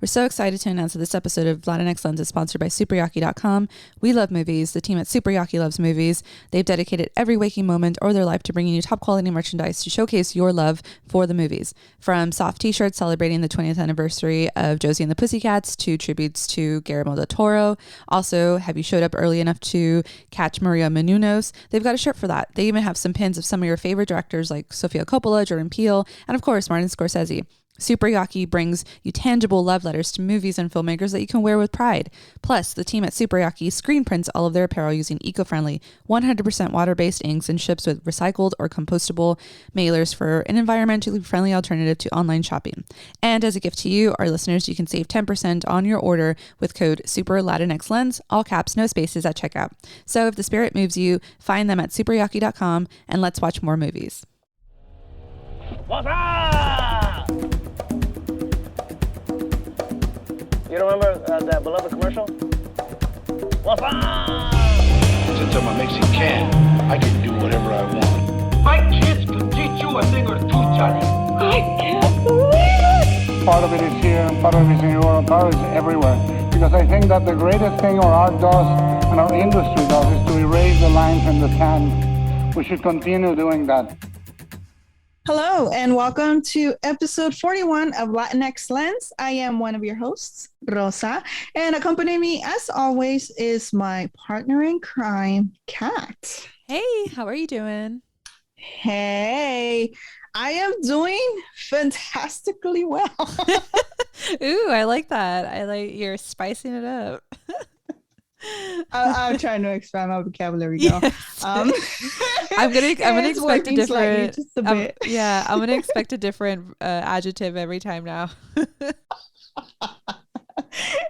We're so excited to announce that this episode of Latinx Lens is sponsored by superyaki.com. We love movies. The team at Superyaki loves movies. They've dedicated every waking moment or their life to bringing you top quality merchandise to showcase your love for the movies. From soft t-shirts celebrating the 20th anniversary of Josie and the Pussycats to tributes to Guillermo del Toro. Also, have you showed up early enough to catch Maria Menounos? They've got a shirt for that. They even have some pins of some of your favorite directors like Sofia Coppola, Jordan Peele, and of course, Martin Scorsese. Superyaki brings you tangible love letters to movies and filmmakers that you can wear with pride. Plus, the team at Superyaki screen prints all of their apparel using eco-friendly, 100% water-based inks and ships with recycled or compostable mailers for an environmentally friendly alternative to online shopping. And as a gift to you, our listeners, you can save 10% on your order with code SUPERLatinxLens, all caps, no spaces at checkout. So if the spirit moves you, find them at superyaki.com and let's watch more movies. What's up? You remember that beloved commercial? What's up? Since I'm a Mexican, I can do whatever I want. My kids could teach you a thing or two, Johnny. I can't believe it! Part of it is here, and part of it is in Europe, part of it is everywhere. Because I think that the greatest thing our art does and our industry does is to erase the lines and the sand. We should continue doing that. Hello, and welcome to episode 41 of Latinx Lens. I am one of your hosts, Rosa, and accompanying me, as always, is my partner in crime, Cat. Hey, how are you doing? Hey, I am doing fantastically well. Ooh, I like that. I like you're spicing it up. I'm trying to expand my vocabulary now. Yes. I'm gonna expect a different. I'm gonna expect a different adjective every time now.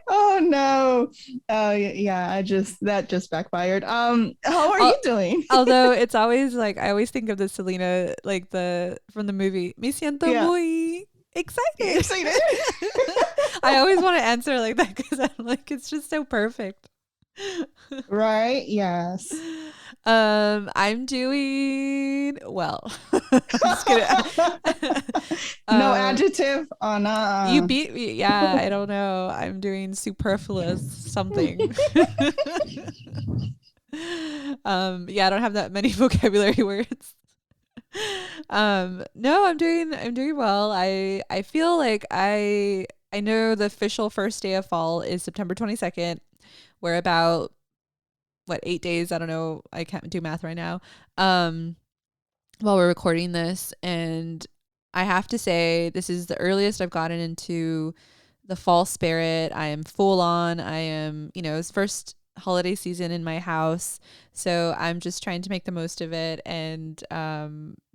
Oh no! Yeah, that just backfired. How are you doing? Although it's always like I always think of the Selena from the movie Me siento muy excited. I always want to answer like that because I'm like it's just so perfect. Right? Yes. I'm doing well. Just kidding. No adjective. Oh no. You beat me. Yeah, I don't know. I'm doing superfluous something. Yeah, I don't have that many vocabulary words. No, I'm doing well. I feel like I know the official first day of fall is September 22nd. We're about 8 days? I don't know. I can't do math right now. While we're recording this, and I have to say this is the earliest I've gotten into the fall spirit. I am full on. I am, it's first holiday season in my house, so I'm just trying to make the most of it and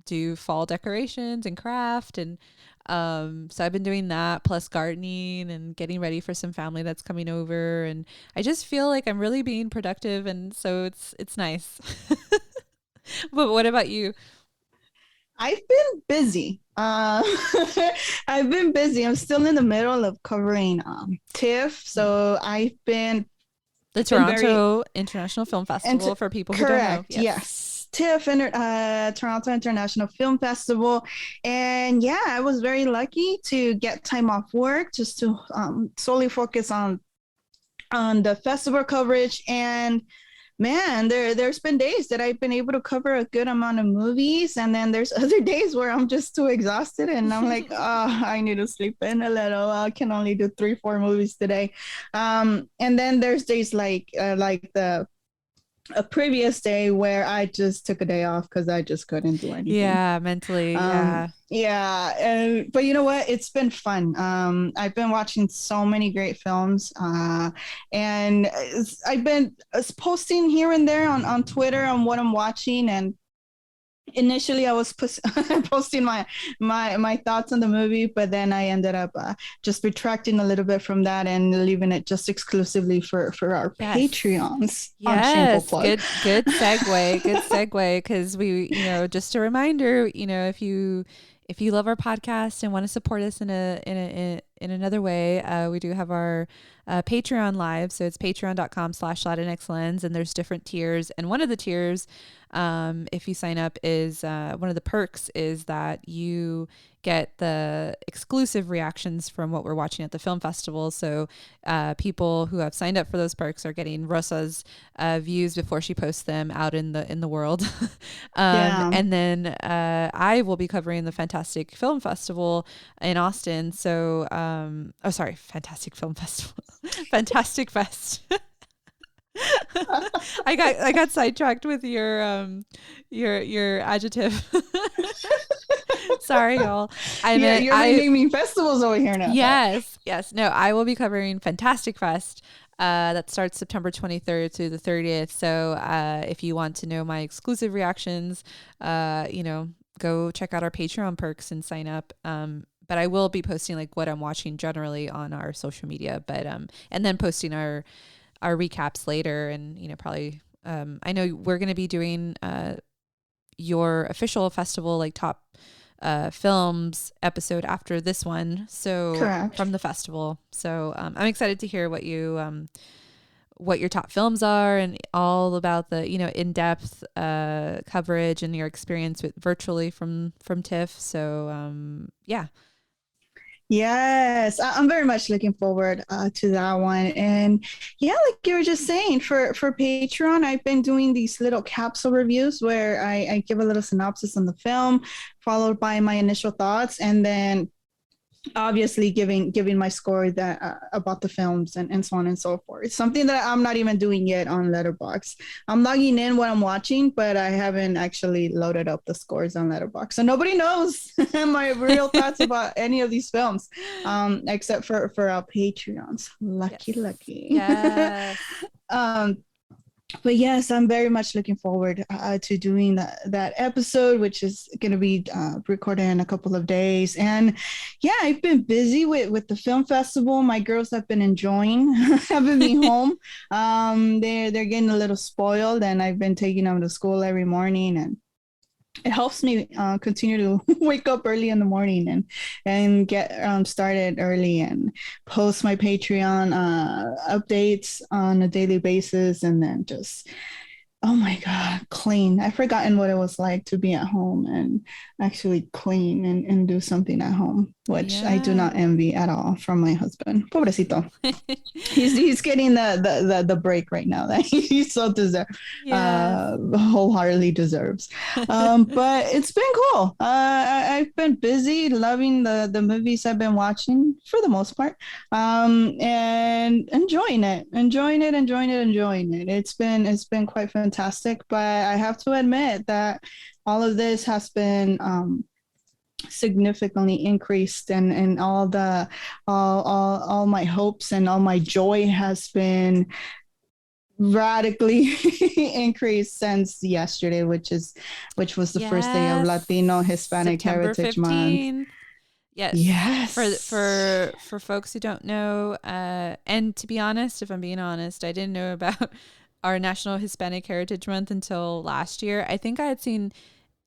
do fall decorations and craft and so I've been doing that plus gardening and getting ready for some family that's coming over, and I just feel like I'm really being productive, and so it's nice. But what about you? I've been busy. I'm still in the middle of covering TIFF, so I've been the Toronto International Film Festival for people who don't know. Yes. TIFF, Toronto International Film Festival, and yeah, I was very lucky to get time off work just to solely focus on the festival coverage. And man, there's been days that I've been able to cover a good amount of movies, and then there's other days where I'm just too exhausted and I'm like, I need to sleep in a little. I can only do 3-4 movies today. And then there's days like a previous day where I just took a day off because I just couldn't do anything. Yeah, mentally. Yeah. But you know what? It's been fun. I've been watching so many great films, and I've been posting here and there on Twitter on what I'm watching. And initially I was posting my thoughts on the movie, but then I ended up just retracting a little bit from that and leaving it just exclusively for our Patreons. Yes, good segue because we, just a reminder, if you love our podcast and want to support us in in another way, we do have our Patreon live. So it's patreon.com/Latinx Lens, and there's different tiers. And one of the tiers, if you sign up, is one of the perks is that you get the exclusive reactions from what we're watching at the film festival. So people who have signed up for those perks are getting Rosa's views before she posts them out in the world. And then I will be covering the Fantastic Film Festival in Austin. So Fantastic Film Festival. Fantastic Fest. I got sidetracked with your adjective. Sorry, y'all. You're naming festivals over here now. Yes. No, I will be covering Fantastic Fest. That starts September 23rd through the 30th. So if you want to know my exclusive reactions, go check out our Patreon perks and sign up. But I will be posting like what I'm watching generally on our social media, but and then posting our recaps later, and probably I know we're going to be doing your official festival like top films episode after this one, so correct, from the festival. So I'm excited to hear what your top films are and all about the in-depth coverage and your experience with virtually from TIFF. So yeah. Yes, I'm very much looking forward to that one. And yeah, like you were just saying, for Patreon, I've been doing these little capsule reviews where I give a little synopsis on the film, followed by my initial thoughts, and then obviously giving my score that about the films and so on and so forth. It's something that I'm not even doing yet on Letterboxd. I'm logging in what I'm watching, but I haven't actually loaded up the scores on Letterboxd, so nobody knows my real thoughts about any of these films, except for our Patreons. Lucky. Yes. But yes, I'm very much looking forward to doing that episode, which is going to be recorded in a couple of days. And yeah, I've been busy with the film festival. My girls have been enjoying having me home. They're getting a little spoiled, and I've been taking them to school every morning, and it helps me continue to wake up early in the morning and get started early and post my Patreon updates on a daily basis, and then just, oh my God, clean. I've forgotten what it was like to be at home and actually clean and do something at home, which I do not envy at all from my husband. Pobrecito. he's getting the break right now that he so wholeheartedly deserves. But it's been cool. I've been busy loving the movies I've been watching for the most part, and enjoying it. It's been quite fantastic, but I have to admit that all of this has been significantly increased, and all my hopes and all my joy has been radically increased since yesterday, which was the first day of Latino Hispanic September Heritage 15th. Month. Yes. For folks who don't know, and to be honest, if I'm being honest, I didn't know about our National Hispanic Heritage Month until last year. I think I had seen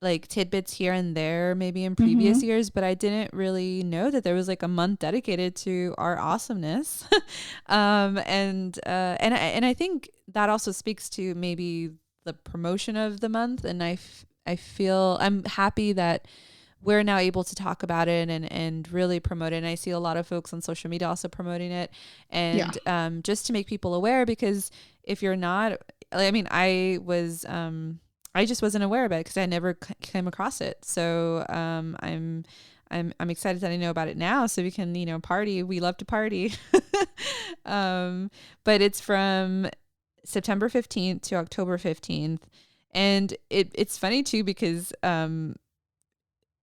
like tidbits here and there, maybe in previous years, but I didn't really know that there was like a month dedicated to our awesomeness. And I think that also speaks to maybe the promotion of the month. And I feel I'm happy that we're now able to talk about it and really promote it. And I see a lot of folks on social media also promoting it, and just to make people aware, because if you're not, I mean, I just wasn't aware of it because I never came across it. So I'm excited that I know about it now, so we can party. We love to party. But it's from September 15th to October 15th, and it's funny too because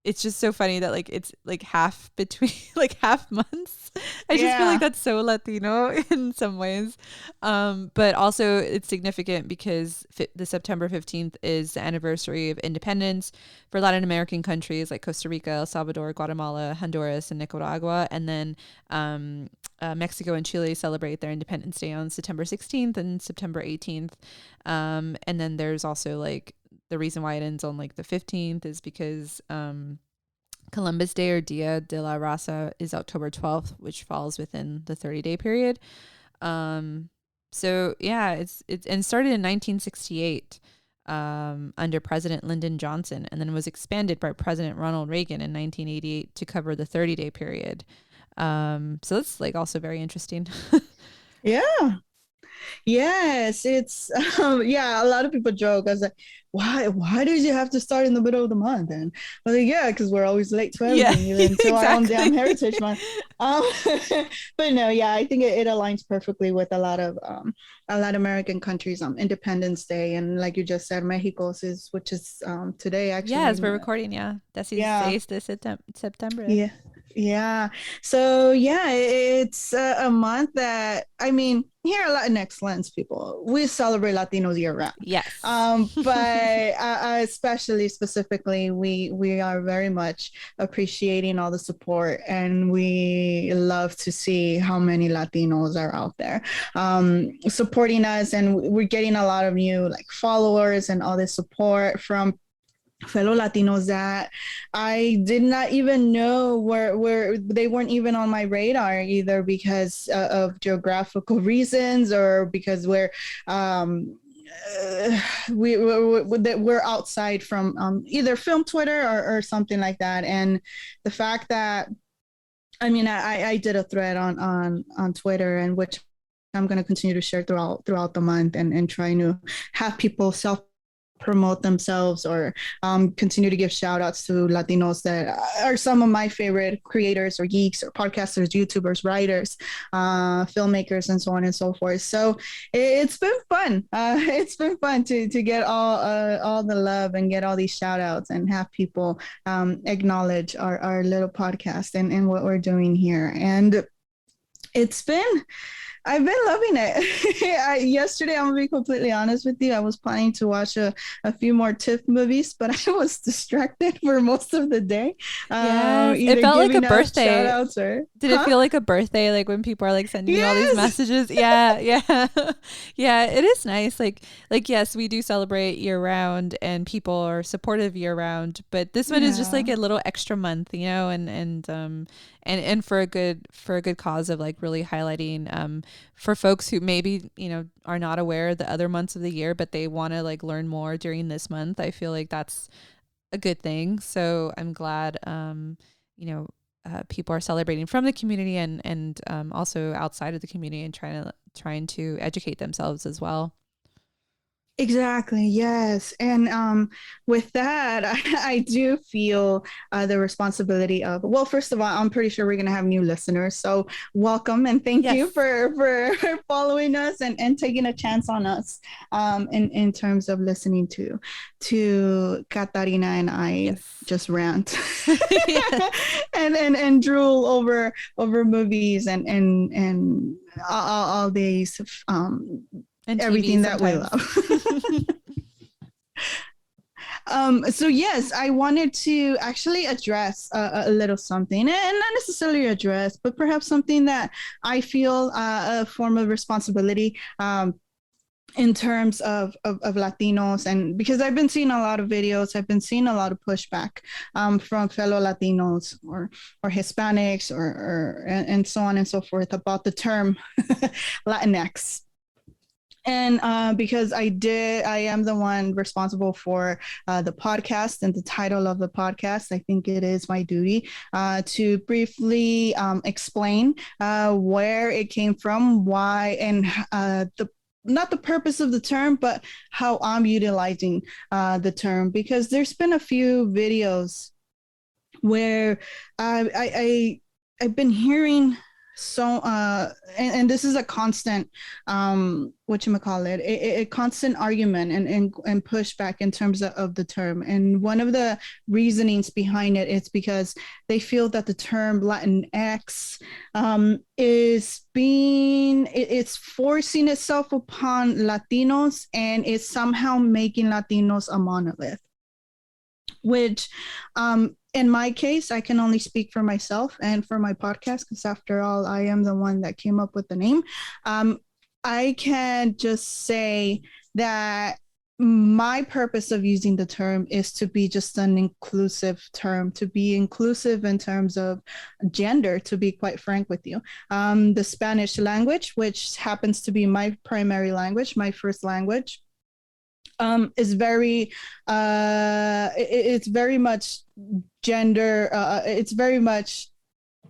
it's just so funny that like it's like half between like half months. I just feel like that's so Latino in some ways. But also it's significant because the September 15th is the anniversary of independence for Latin American countries like Costa Rica, El Salvador, Guatemala, Honduras, and Nicaragua. And then Mexico and Chile celebrate their Independence Day on September 16th and September 18th. And then there's also like the reason why it ends on like the 15th is because Columbus Day or Dia de la Raza is October 12th, which falls within the 30-day period. So yeah, it's and started in 1968 under President Lyndon Johnson, and then was expanded by President Ronald Reagan in 1988 to cover the 30-day period. So that's like also very interesting. Yeah. Yes, it's yeah, a lot of people joke. I was like, why did you have to start in the middle of the month? And I was like, yeah, because we're always late to everything, even until our own damn Heritage Month. But no, yeah, I think it aligns perfectly with a lot of American countries' Independence Day, and like you just said, Mexico's which is today actually. Yeah, as we're recording, yeah. That's 6 de September. Yeah. Yeah. So yeah, it's a month that, I mean, here at Latinx Lens, people, we celebrate Latinos year round. Yes. But especially specifically, we are very much appreciating all the support, and we love to see how many Latinos are out there supporting us, and we're getting a lot of new like followers and all this support from fellow Latinos that I did not even know were they weren't even on my radar, either because of geographical reasons or because we're outside from either film Twitter or something like that. And the fact that, I mean, I did a thread on Twitter, and which I'm going to continue to share throughout the month, and trying to have people promote themselves or continue to give shout outs to Latinos that are some of my favorite creators or geeks or podcasters, YouTubers, writers, filmmakers, and so on and so forth. So it's been fun. It's been fun to get all the love and get all these shout outs and have people acknowledge our little podcast and what we're doing here. And I've been loving it. Yesterday, I'm gonna be completely honest with you, I was planning to watch a few more TIFF movies, but I was distracted for most of the day. Yes, it felt like a birthday. Did it feel like a birthday, like when people are like sending you all these messages? Yeah. Yeah, it is nice. Like yes, we do celebrate year round, and people are supportive year round, but this one is just like a little extra month, you know, and for a good cause of like really highlighting for folks who maybe, you know, are not aware of the other months of the year, but they want to like learn more during this month. I feel like that's a good thing. So I'm glad, people are celebrating from the community and also outside of the community, and trying to educate themselves as well. Exactly. Yes. And with that, I do feel the responsibility of, well, first of all, I'm pretty sure we're going to have new listeners. So welcome and thank you for following us and taking a chance on us in terms of listening to Katarina and I just rant and drool over movies and all these and everything that we love. So yes, I wanted to actually address a little something, and not necessarily address, but perhaps something that I feel a form of responsibility in terms of Latinos, and because I've been seeing a lot of videos, I've been seeing a lot of pushback from fellow Latinos or Hispanics or and so on and so forth about the term Latinx. And because I am the one responsible for the podcast and the title of the podcast, I think it is my duty to briefly explain where it came from, why, and not the purpose of the term, but how I'm utilizing the term. Because there's been a few videos where I've been hearing. So, and this is a constant, a constant argument and pushback in terms of the term. And one of the reasonings behind it is because they feel that the term Latinx it's forcing itself upon Latinos, and it's somehow making Latinos a monolith, which, in my case, I can only speak for myself and for my podcast, because after all, I am the one that came up with the name. I can just say that my purpose of using the term is to be just an inclusive term, to be inclusive in terms of gender, to be quite frank with you. The Spanish language, which happens to be my primary language, my first language, is very, it's very much gender, it's very much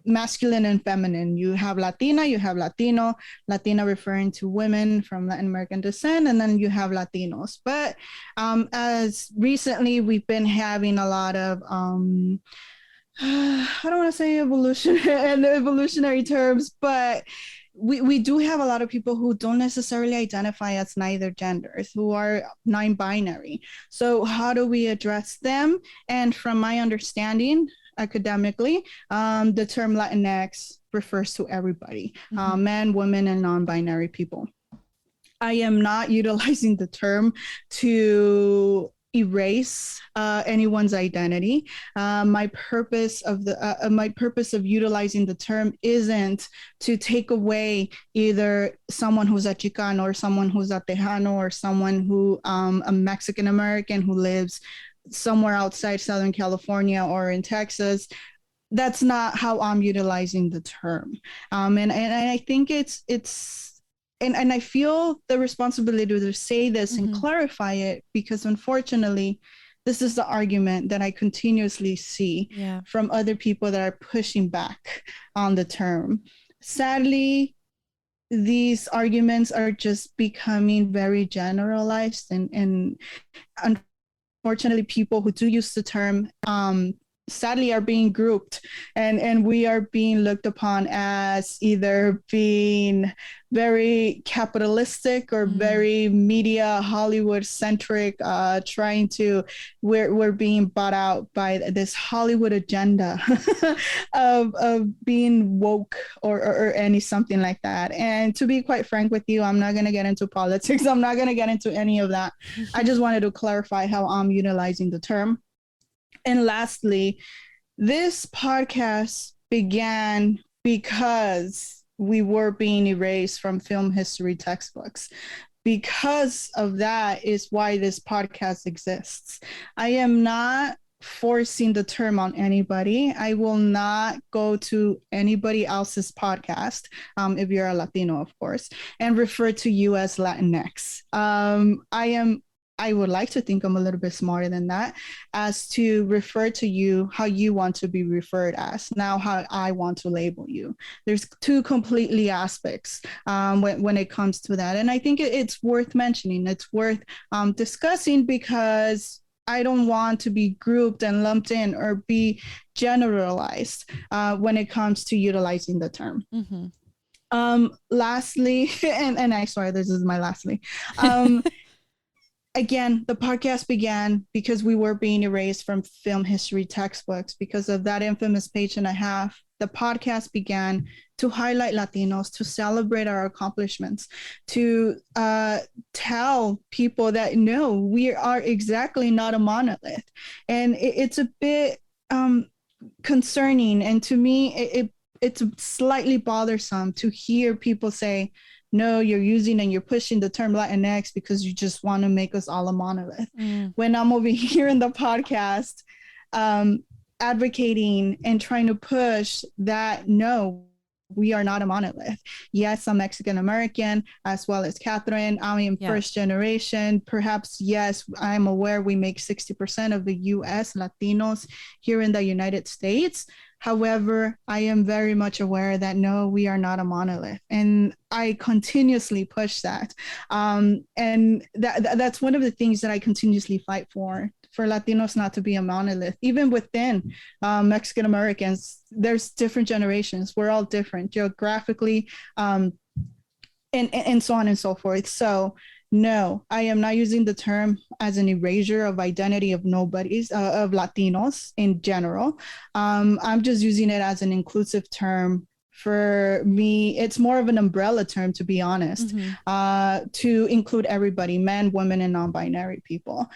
masculine and feminine. You have Latina, you have Latino, Latina referring to women from Latin American descent, and then you have Latinos. But as recently, we've been having a lot of, I don't want to say evolutionary terms, but we do have a lot of people who don't necessarily identify as neither genders, who are non-binary. So how do we address them? And from my understanding, academically, the term Latinx refers to everybody, men, women, and non-binary people. I am not utilizing the term to erase anyone's identity. My purpose of utilizing the term isn't to take away either someone who's a Chicano or someone who's a Tejano or someone who a Mexican American who lives somewhere outside Southern California or in Texas. That's not how I'm utilizing the term. And I think it's and I feel the responsibility to say this and clarify it, because unfortunately, this is the argument that I continuously see from other people that are pushing back on the term. Sadly, these arguments are just becoming very generalized, and unfortunately, people who do use the term sadly are being grouped, and we are being looked upon as either being very capitalistic or very media Hollywood centric, trying to we're being bought out by this Hollywood agenda of being woke or any something like that. And to be quite frank with you, I'm not going to get into politics. I'm not going to get into any of that. I just wanted to clarify how I'm utilizing the term. And lastly, this podcast began because we were being erased from film history textbooks. Because of that is why this podcast exists. I am not forcing the term on anybody. I will not go to anybody else's podcast, if you're a Latino, of course, and refer to you as Latinx. I would like to think I'm a little bit smarter than that, as to refer to you how you want to be referred as, now how I want to label you. There's two completely aspects when it comes to that. And I think it's worth mentioning, it's worth discussing, because I don't want to be grouped and lumped in or be generalized when it comes to utilizing the term. Lastly, and I swear this is my lastly, again, the podcast began because we were being erased from film history textbooks. Because of that infamous page and a half, the podcast began to highlight Latinos, to celebrate our accomplishments, to tell people that, no, we are exactly not a monolith. And it's a bit concerning. And to me, it's slightly bothersome to hear people say, no, you're using and you're pushing the term Latinx because you just want to make us all a monolith. When I'm over here in the podcast advocating and trying to push that, no, we are not a monolith. Yes, I'm Mexican American, as well as Catherine. I am first generation. Perhaps, yes, I'm aware we make 60% of the US Latinos here in the United States. However, I am very much aware that no, we are not a monolith. And I continuously push that. And that's one of the things that I continuously fight for Latinos not to be a monolith. Even within Mexican Americans, there's different generations. We're all different geographically, and so on and so forth. So no, I am not using the term as an erasure of identity of nobody's, of Latinos in general. I'm just using it as an inclusive term. For me, it's more of an umbrella term, to be honest, to include everybody, men, women, and non-binary people.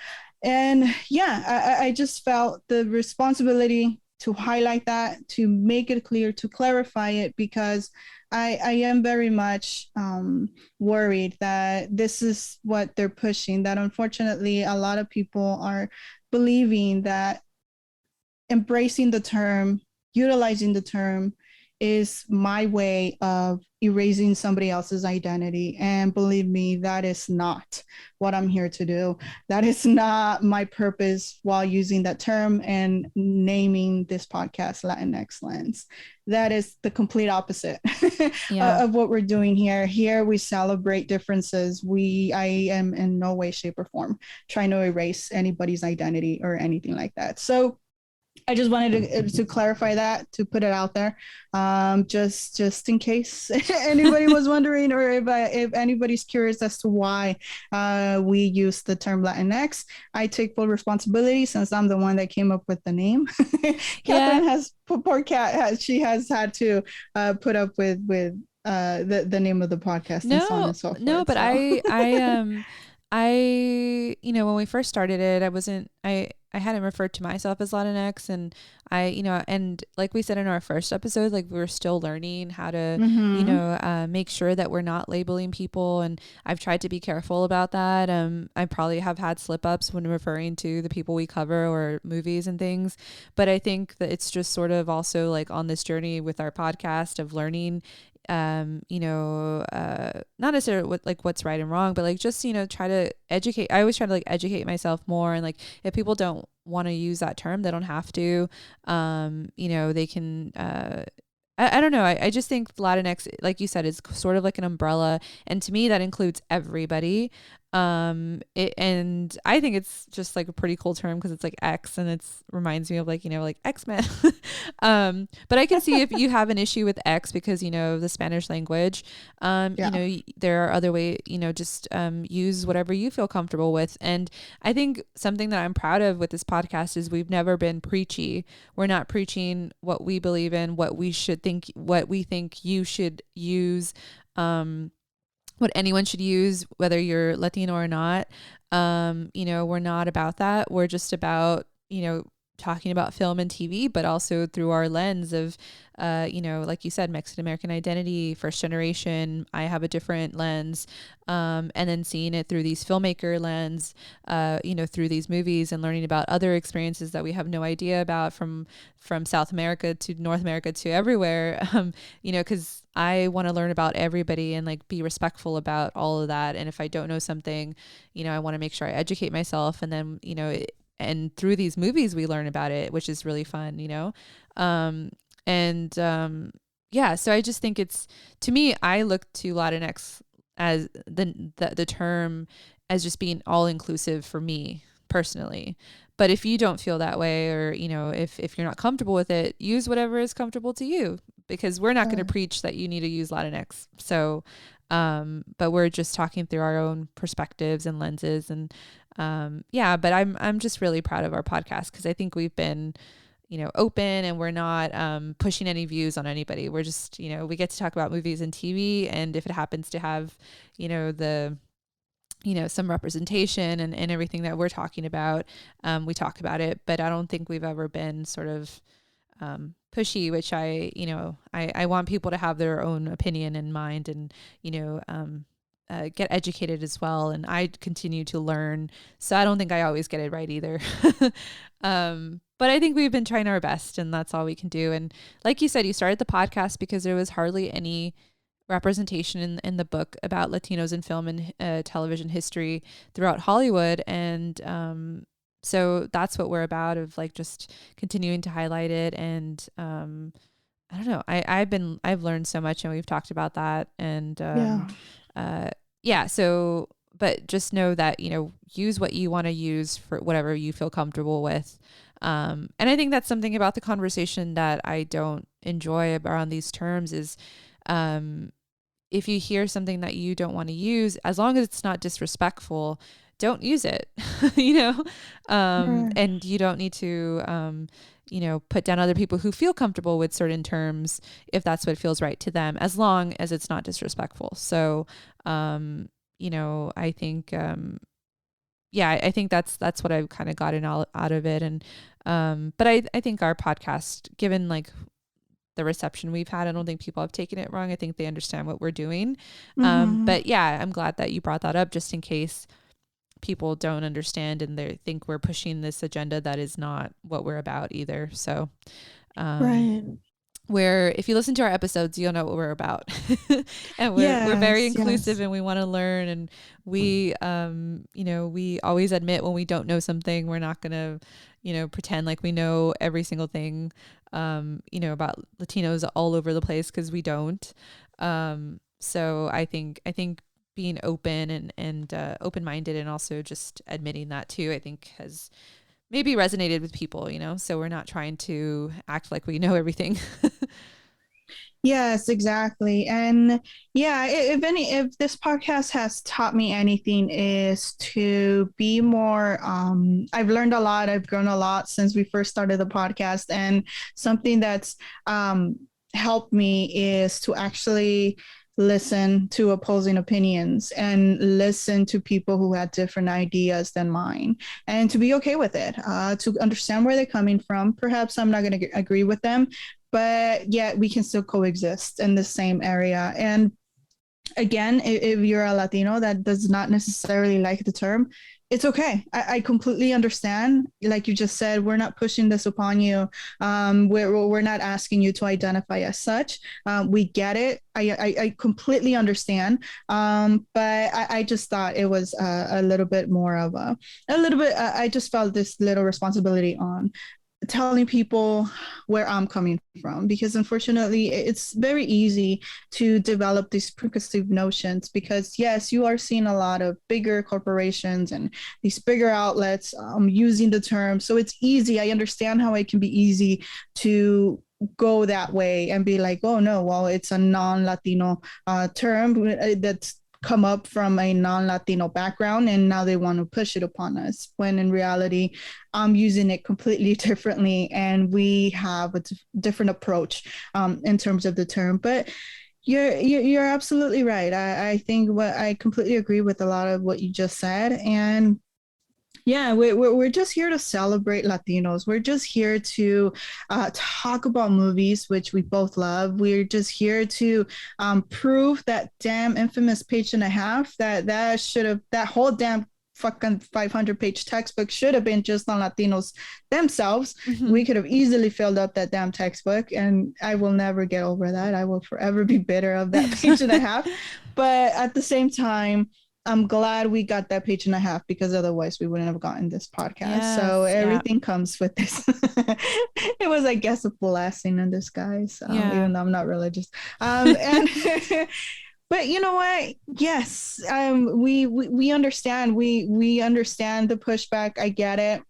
And yeah, I just felt the responsibility highlight that, to make it clear, to clarify it, because I am very much worried that this is what they're pushing, that unfortunately a lot of people are believing that embracing the term, utilizing the term, is my way of erasing somebody else's identity. And believe me, that is not what I'm here to do. That is not my purpose while using that term and naming this podcast Latinx Lens. That is the complete opposite of what we're doing here. Here we celebrate differences. I am in no way, shape, or form trying to erase anybody's identity or anything like that. So I just wanted to clarify that, to put it out there, just in case anybody was wondering, or if anybody's curious as to why we use the term Latinx. I take full responsibility since I'm the one that came up with the name. Catherine she has had to put up with the name of the podcast and so on and so forth. No, but so. I, when we first started it, I hadn't referred to myself as Latinx, and and like we said in our first episode, like we were still learning how to, make sure that we're not labeling people. And I've tried to be careful about that. I probably have had slip ups when referring to the people we cover or movies and things, but I think that it's just sort of also like on this journey with our podcast of learning, not necessarily what's right and wrong, but like just, try to educate. I always try to like educate myself more. And like, if people don't want to use that term, they don't have to, they can, I don't know. I just think Latinx, like you said, is sort of like an umbrella. And to me, that includes everybody. And I think it's just like a pretty cool term because it's like X, and it's reminds me of like, like X-Men. But I can see if you have an issue with X because, the Spanish language, there are other ways, just use whatever you feel comfortable with. And I think something that I'm proud of with this podcast is we've never been preachy. We're not preaching what we believe in, what we should think, what we think you should use, what anyone should use, whether you're Latino or not. We're not about that. We're just about, talking about film and TV, but also through our lens of, like you said, Mexican American identity, first generation. I have a different lens, and then seeing it through these filmmaker lens, through these movies, and learning about other experiences that we have no idea about, from South America to North America to everywhere, because I want to learn about everybody and like be respectful about all of that. And if I don't know something, I want to make sure I educate myself, and then, and through these movies we learn about it, which is really fun, so I just think it's, to me, I look to Latinx as the term as just being all inclusive for me personally. But if you don't feel that way, or, if you're not comfortable with it, use whatever is comfortable to you, because we're not going to preach that you need to use Latinx. So, but we're just talking through our own perspectives and lenses, and, but I'm just really proud of our podcast, because I think we've been, open, and we're not pushing any views on anybody. We're just, we get to talk about movies and TV, and if it happens to have, some representation and everything that we're talking about, we talk about it. But I don't think we've ever been sort of pushy, which I want people to have their own opinion in mind, and, get educated as well. And I continue to learn. So I don't think I always get it right either. But I think we've been trying our best, and that's all we can do. And like you said, you started the podcast because there was hardly any representation in the book about Latinos in film and television history throughout Hollywood. And so that's what we're about, of like just continuing to highlight it. And I don't know, I've learned so much, and we've talked about that. And so, but just know that, use what you want to use for whatever you feel comfortable with. And I think that's something about the conversation that I don't enjoy around these terms is, if you hear something that you don't want to use, as long as it's not disrespectful, don't use it, and you don't need to, put down other people who feel comfortable with certain terms if that's what feels right to them, as long as it's not disrespectful. So, I think, I think that's what I've kind of gotten out of it. And, But I think our podcast, given like the reception we've had, I don't think people have taken it wrong. I think they understand what we're doing. But yeah, I'm glad that you brought that up, just in case people don't understand and they think we're pushing this agenda that is not what we're about either. So, Right. where if you listen to our episodes, you'll know what we're about. And we're very inclusive, and we want to learn. And we, we always admit when we don't know something. We're not going to, pretend like we know every single thing, about Latinos all over the place, because we don't. So I think being open and open-minded, and also just admitting that too, I think has maybe resonated with people, so we're not trying to act like we know everything. Yes, exactly. And yeah, if this podcast has taught me anything, is to be more, I've learned a lot, I've grown a lot since we first started the podcast. And something that's helped me is to actually listen to opposing opinions and listen to people who had different ideas than mine, and to be okay with it, to understand where they're coming from. Perhaps I'm not going to agree with them, but yet we can still coexist in the same area. And again, if you're a Latino that does not necessarily like the term, it's okay. I completely understand. Like you just said, we're not pushing this upon you. We're not asking you to identify as such. We get it. I completely understand. But I just thought it was a little bit more of I just felt this little responsibility on telling people where I'm coming from, because unfortunately it's very easy to develop these preconceived notions, because yes, you are seeing a lot of bigger corporations and these bigger outlets using the term. So it's easy. I understand how it can be easy to go that way and be like, oh no, well, it's a non-Latino term that's come up from a non-Latino background, and now they want to push it upon us, when in reality I'm using it completely differently, and we have a different approach in terms of the term. But you're absolutely right. I think I completely agree with a lot of what you just said. And yeah, we're just here to celebrate Latinos. We're just here to talk about movies, which we both love. We're just here to prove that damn infamous page and a half, that whole damn fucking 500-page textbook should have been just on Latinos themselves. Mm-hmm. We could have easily filled up that damn textbook, and I will never get over that. I will forever be bitter of that page and a half. But at the same time, I'm glad we got that page and a half, because otherwise we wouldn't have gotten this podcast. Yes, so everything comes with this. It was, I guess, a blessing in disguise, even though I'm not religious. And but you know what? Yes, we understand. We understand the pushback. I get it.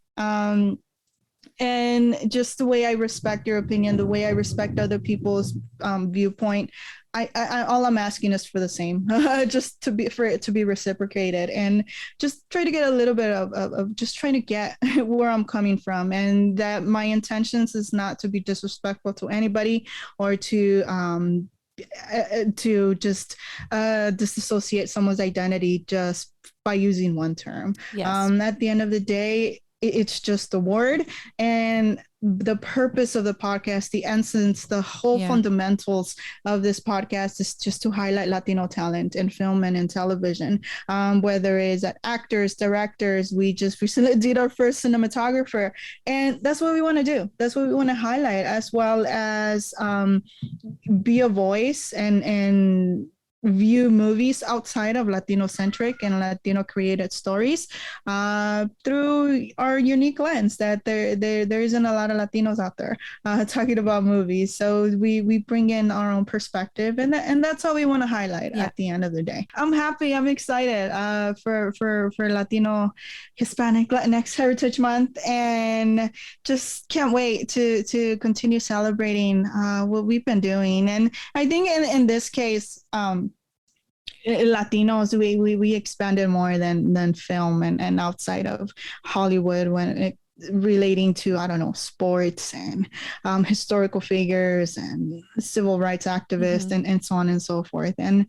And just the way I respect your opinion, the way I respect other people's viewpoint, I all I'm asking is for the same, just for it to be reciprocated, and just try to get a little bit of just trying to get where I'm coming from, and that my intentions is not to be disrespectful to anybody, or to just disassociate someone's identity just by using one term. Yes. At the end of the day, it's just a word, and the purpose of the podcast, the essence, the whole fundamentals of this podcast is just to highlight Latino talent in film and in television, whether it's actors, directors. We just recently did our first cinematographer, and that's what we want to do. That's what we want to highlight, as well as be a voice and view movies outside of Latino-centric and Latino-created stories through our unique lens, that there isn't a lot of Latinos out there talking about movies. So we bring in our own perspective, and that's how we want to highlight at the end of the day. I'm happy. I'm excited for Latino, Hispanic, Latinx Heritage Month, and just can't wait to continue celebrating what we've been doing. And I think in this case, Latinos, we expanded more than film and outside of Hollywood, when it relating to, I don't know, sports and historical figures and civil rights activists, and so on and so forth. And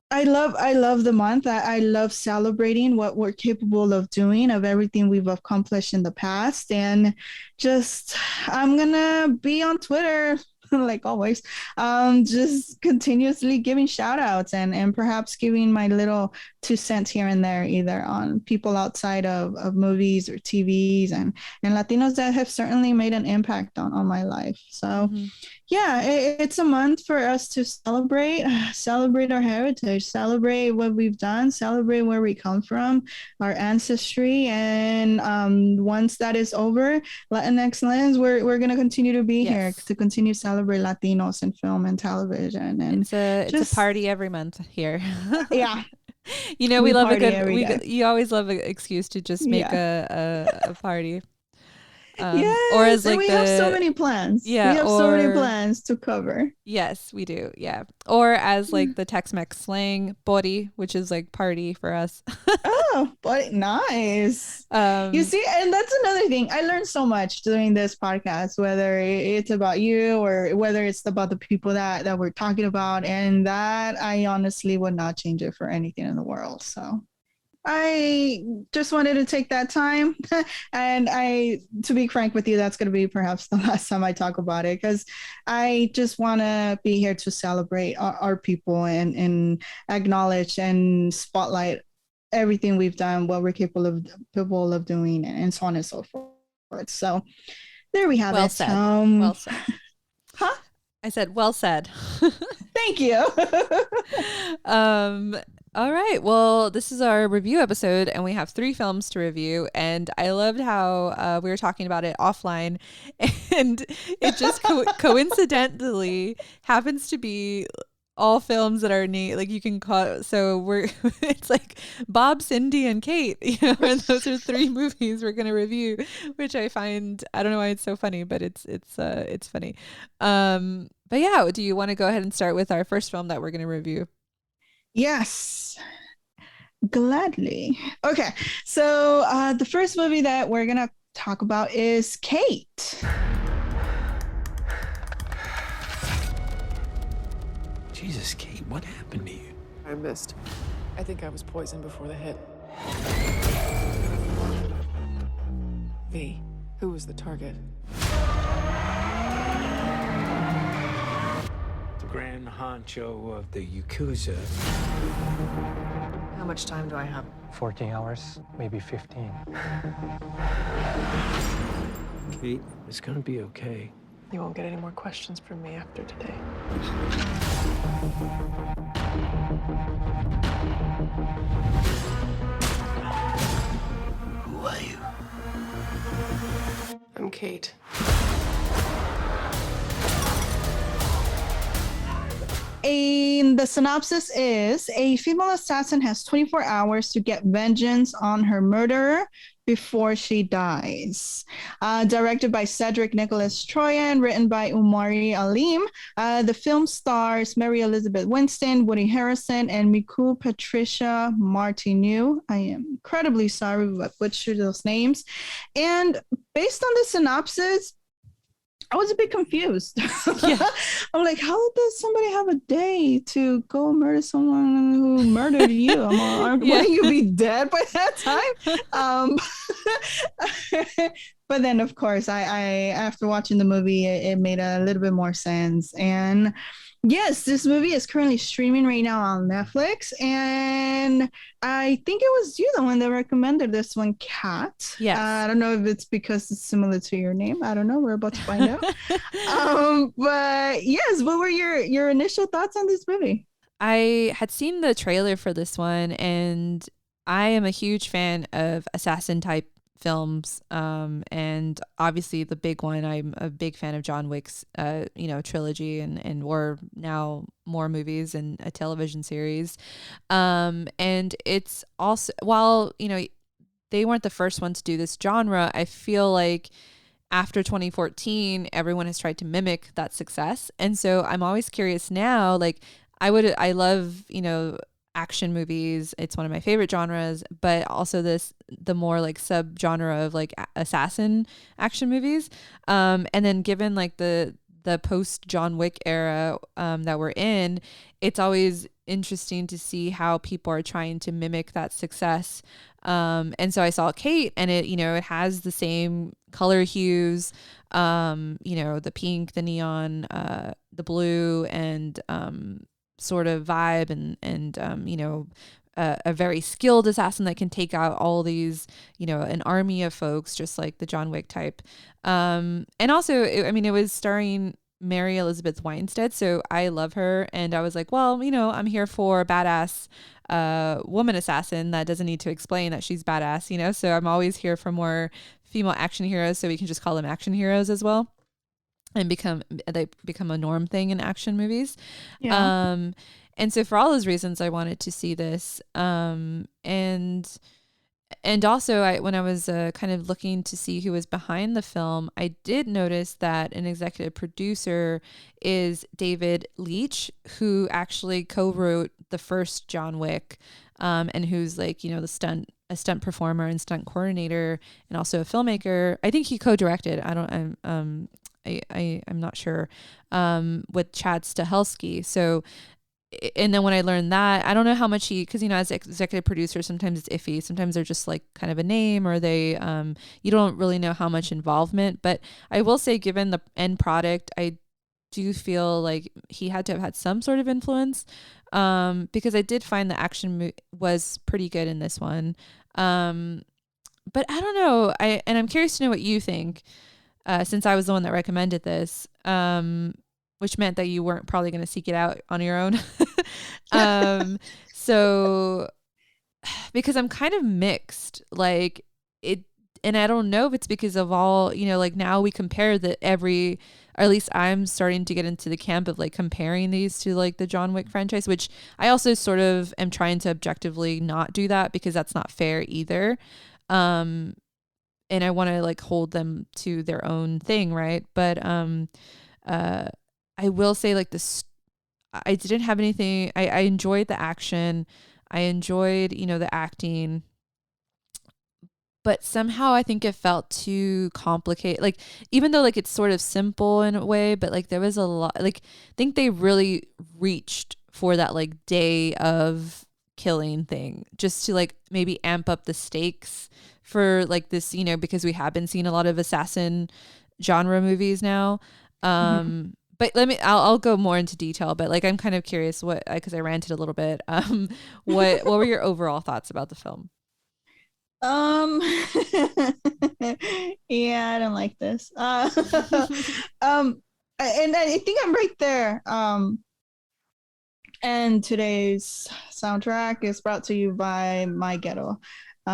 I love the month. I love celebrating what we're capable of doing, of everything we've accomplished in the past. And just I'm gonna be on Twitter like always, just continuously giving shout outs and perhaps giving my little 2 cents here and there, either on people outside of movies or TVs and Latinos that have certainly made an impact on my life. So yeah, it's a month for us to celebrate, celebrate our heritage, celebrate what we've done, celebrate where we come from, our ancestry. And once that is over, Latinx Lens, we're gonna continue to be here to continue to celebrate Latinos in film and television. And it's a party every month here. Yeah. You know, we love a good. You always love an excuse to just make a party. Yes, or as like we have so many plans. Yeah, we have so many plans to cover. Yes, we do. Yeah, or as like the Tex-Mex slang, "bori," which is like party for us. Oh, but nice. You see, and that's another thing. I learned so much doing this podcast, whether it's about you or whether it's about the people that we're talking about, and that I honestly would not change it for anything in the world. So I just wanted to take that time. And to be frank with you, that's going to be perhaps the last time I talk about it, because I just want to be here to celebrate our people and acknowledge and spotlight everything we've done, what we're capable of doing, and so on and so forth. So there we have it. Said. Well said. Huh? I said, well said. Thank you. All right. Well, this is our review episode, and we have 3 films to review. And I loved how we were talking about it offline, and it just coincidentally happens to be all films that are neat. Like you can call. So it's like Bob, Cindy, and Kate. You know, and those are 3 movies we're gonna review, which I find, I don't know why it's so funny, but it's funny. But yeah, do you want to go ahead and start with our first film that we're gonna review? Yes, gladly. Okay, so the first movie that we're gonna talk about is Kate. Jesus, Kate, what happened to you? I missed. I think I was poisoned before the hit. V, who was the target? The grand honcho of the Yakuza. How much time do I have? 14 hours, maybe 15. Kate, it's gonna be okay. You won't get any more questions from me after today. Who are you? I'm Kate. The synopsis is: a female assassin has 24 hours to get vengeance on her murderer before she dies. Directed by Cedric Nicholas Troyan, written by Umari Alim. The film stars Mary Elizabeth Winston, Woody Harrelson, and Miku Patricia Martineau. I am incredibly sorry if I butchered those names. And based on the synopsis, I was a bit confused. Yeah. I'm like, how does somebody have a day to go murder someone who murdered you? Wouldn't you be dead by that time? But then, of course, I after watching the movie, it made a little bit more sense. And yes, this movie is currently streaming right now on Netflix. And I think it was you, the one that recommended this one, Kat. Yes. I don't know if it's because it's similar to your name. I don't know. We're about to find out. But yes, what were your initial thoughts on this movie? I had seen the trailer for this one, and I am a huge fan of assassin type films, and obviously the big one, I'm a big fan of John Wick's trilogy and or now more movies and a television series, and it's also, while they weren't the first one to do this genre, I feel like after 2014 everyone has tried to mimic that success. And so I'm always curious now, like I love action movies. It's one of my favorite genres, but also the more like sub genre of like assassin action movies. And then given like the the post John Wick era that we're in, it's always interesting to see how people are trying to mimic that success. And so I saw Kate, and it, it has the same color hues, the pink, the neon, the blue, and sort of vibe, and a very skilled assassin that can take out all these, an army of folks, just like the John Wick type. And also, it was starring Mary Elizabeth Winstead, so I love her, and I was like, well, I'm here for a badass woman assassin that doesn't need to explain that she's badass, so I'm always here for more female action heroes, so we can just call them action heroes as well, and they become a norm thing in action movies. And so for all those reasons, I wanted to see this, and also, when I was kind of looking to see who was behind the film, I did notice that an executive producer is David Leitch, who actually co-wrote the first John Wick, and who's like, a stunt performer and stunt coordinator, and also a filmmaker. I think he co-directed. I'm not sure, with Chad Stahelski. So. And then when I learned that, I don't know how much because as executive producer, sometimes it's iffy. Sometimes they're just like kind of a name, or they, you don't really know how much involvement. But I will say, given the end product, I do feel like he had to have had some sort of influence, because I did find the action was pretty good in this one. But I don't know. And I'm curious to know what you think, since I was the one that recommended this. Which meant that you weren't probably going to seek it out on your own. So, because I'm kind of mixed, like it, and I don't know if it's because of all, like now we compare or at least I'm starting to get into the camp of like comparing these to like the John Wick franchise, which I also sort of am trying to objectively not do that, because that's not fair either. And I want to like hold them to their own thing. Right. But, I will say, like, I didn't have anything. I enjoyed the action. I enjoyed, the acting. But somehow I think it felt too complicated. Like, even though, like, it's sort of simple in a way, but, like, there was a lot. Like, I think they really reached for that, like, day of killing thing, just to, like, maybe amp up the stakes for, like, this, because we have been seeing a lot of assassin genre movies now. But I'll go more into detail, but like, I'm kind of curious because I ranted a little bit. What were your overall thoughts about the film? Yeah, I don't like this. And I think I'm right there. And today's soundtrack is brought to you by my ghetto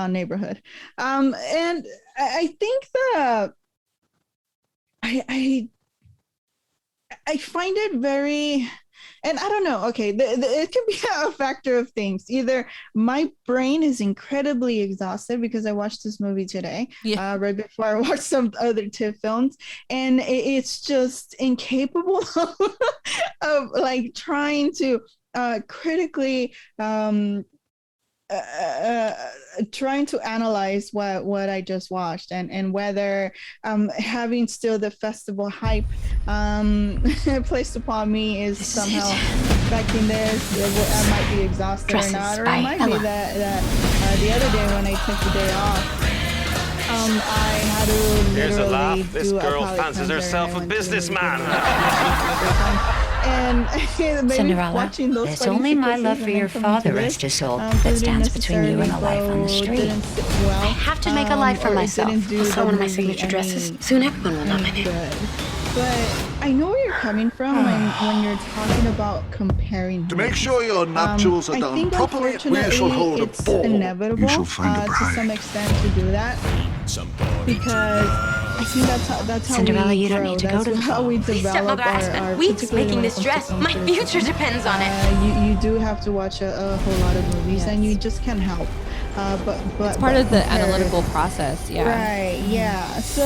neighborhood. And I think that I find it very, and I don't know, okay, it can be a factor of things. Either my brain is incredibly exhausted because I watched this movie today, right before I watched some other TIFF films, and it's just incapable of like trying to critically trying to analyze what I just watched, and whether having still the festival hype placed upon me is somehow affecting this. I might be exhausted or not, or it might be that the other day when I took the day off, I had to literally This girl fancies herself a businessman. And Cinderella, watching those there's only my love for your father, rest his soul, that stands between you and a life on the street. I have to make a life for myself. I'll sell one of my signature dresses. Soon everyone will know my name. But I know where you're coming from when you're talking about comparing. To make sure your nuptials are done properly, we shall hold a ball. Inevitable You shall find a bride. to some extent to do that, because I think that's how Cinderella, we you don't grow. need to That's go to how we develop Stepmother, I spent weeks making this dress. My future depends on it. You do have to watch a whole lot of movies, and you just can't help. But it's part of the analytical process. Right. Yeah. So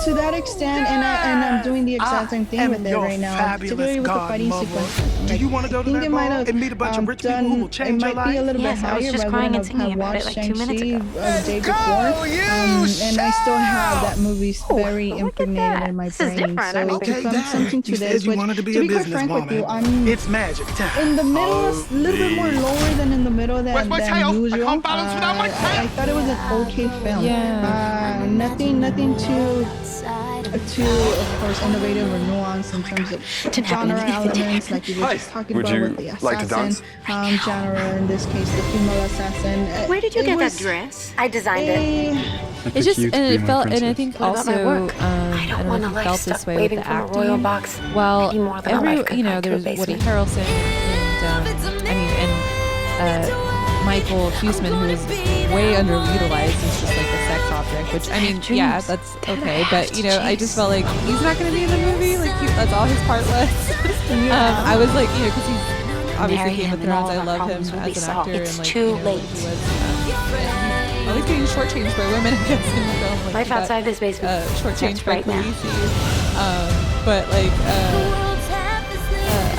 to that extent, and I'm doing the exact same thing with it right now, particularly with the fighting sequences. Do you want to go to that ball and meet a bunch of rich people who will change your life? It might be a little bit higher, I was just but crying I and singing have about it watched like 2 minutes ago. the day before, and I still have that movie movies very impregnated in my brain. So to come something to this, which to be quite frank with you, I'm it's magic time. in the middle, a little bit more lower than in the middle than usual. I thought it was an okay film. Yeah. Nothing too, of course, innovative or nuanced in terms of genre elements, like you were just talking about with the assassin genre. In this case, the female assassin. Where did you get that dress? I designed it. It's just, and it felt, and I think also, I don't want to felt this way with the acting. Royal box Well, more than there's Woody Harrelson and Michael Huseman, who is way underutilized. He's just like a sex object, which I mean, yeah, that's okay. But I just felt like he's not going to be in the movie. Like that's all his part was. I was like, because he's obviously Game of Thrones. I love him as an actor, and like too late. He was always getting shortchanged by women against in the film. Like, life outside this basement. Shortchanged by Khaleesi. But like.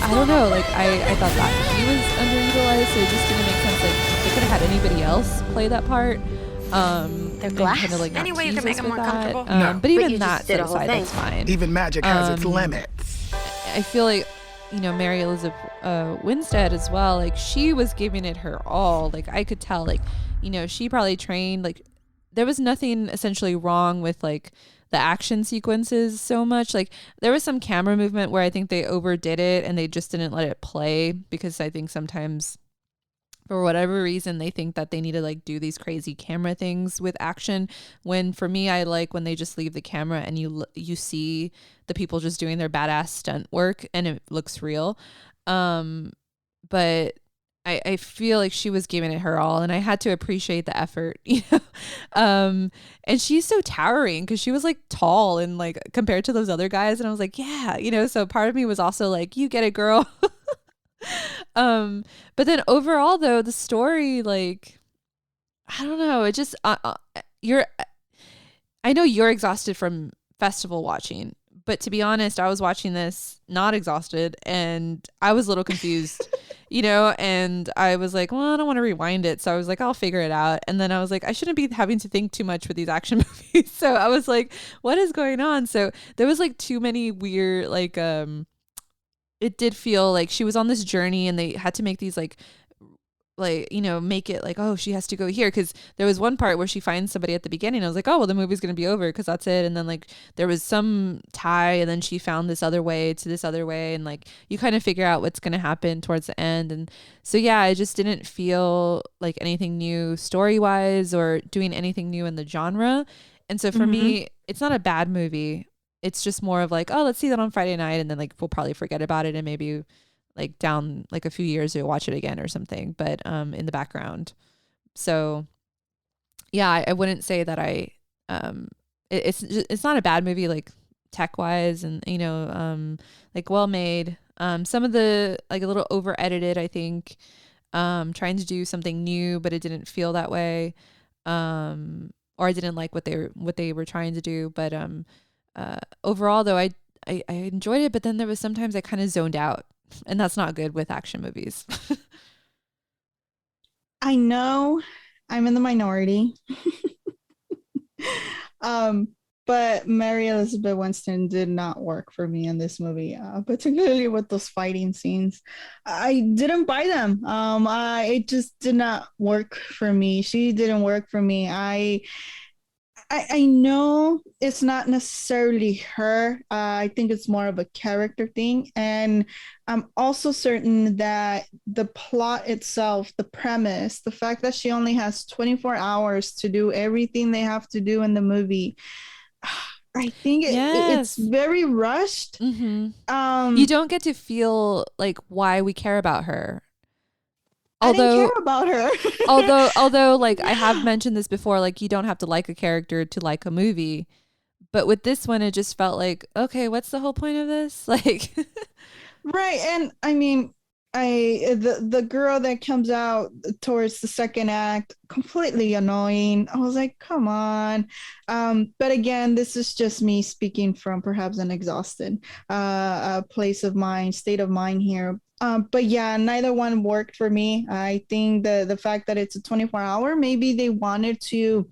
I don't know, like I thought that he was underutilized, so it just didn't make sense. Like they could have had anybody else play that part. They're glass. Kind of, like, Any way you can make them more comfortable. But even that set aside, that's fine. Even magic has its limits. I feel like Mary Elizabeth Winstead as well. Like she was giving it her all. Like I could tell. Like she probably trained. Like there was nothing essentially wrong with like the action sequences so much. Like there was some camera movement where I think they overdid it and they just didn't let it play, because I think sometimes for whatever reason they think that they need to like do these crazy camera things with action, when for me I like when they just leave the camera and you see the people just doing their badass stunt work and it looks real. But I feel like she was giving it her all, and I had to appreciate the effort, and she's so towering because she was like tall and like compared to those other guys, and I was like, yeah, so part of me was also like, you get it, girl. But then overall though, the story, like, I don't know, it just I know you're exhausted from festival watching, but to be honest, I was watching this not exhausted and I was a little confused. And I was like, well, I don't want to rewind it. So I was like, I'll figure it out. And then I was like, I shouldn't be having to think too much with these action movies. So I was like, what is going on? So there was like too many weird, like, it did feel like she was on this journey and they had to make these like, make it like, oh, she has to go here. Cause there was one part where she finds somebody at the beginning. I was like, oh, well, the movie's going to be over cause that's it. And then like, there was some tie and then she found this other way to this other way. And like, you kind of figure out what's going to happen towards the end. And so, yeah, I just didn't feel like anything new story wise or doing anything new in the genre. And so for me, it's not a bad movie. It's just more of like, oh, let's see that on Friday night. And then like, we'll probably forget about it and maybe like down like a few years to watch it again or something, but in the background. So yeah, I wouldn't say that it's not a bad movie, like tech wise and like well made. Some of the like a little over edited, I think, trying to do something new, but it didn't feel that way. Or I didn't like what they were trying to do, but overall though, I enjoyed it, but then there was sometimes I kind of zoned out. And that's not good with action movies. I know I'm in the minority. But Mary Elizabeth Winstead did not work for me in this movie, particularly with those fighting scenes. I didn't buy them. It just did not work for me. She didn't work for me. I know it's not necessarily her. I think it's more of a character thing. And I'm also certain that the plot itself, the premise, the fact that she only has 24 hours to do everything they have to do in the movie, I think it's very rushed. Mm-hmm. You don't get to feel like why we care about her. I didn't care about her. although like I have mentioned this before, like you don't have to like a character to like a movie, but with this one, it just felt like, okay, what's the whole point of this? Like, right. And I mean, the girl that comes out towards the second act, completely annoying. I was like, come on. But again, this is just me speaking from perhaps an exhausted state of mind here. But yeah, neither one worked for me. I think the fact that it's a 24-hour, maybe they wanted to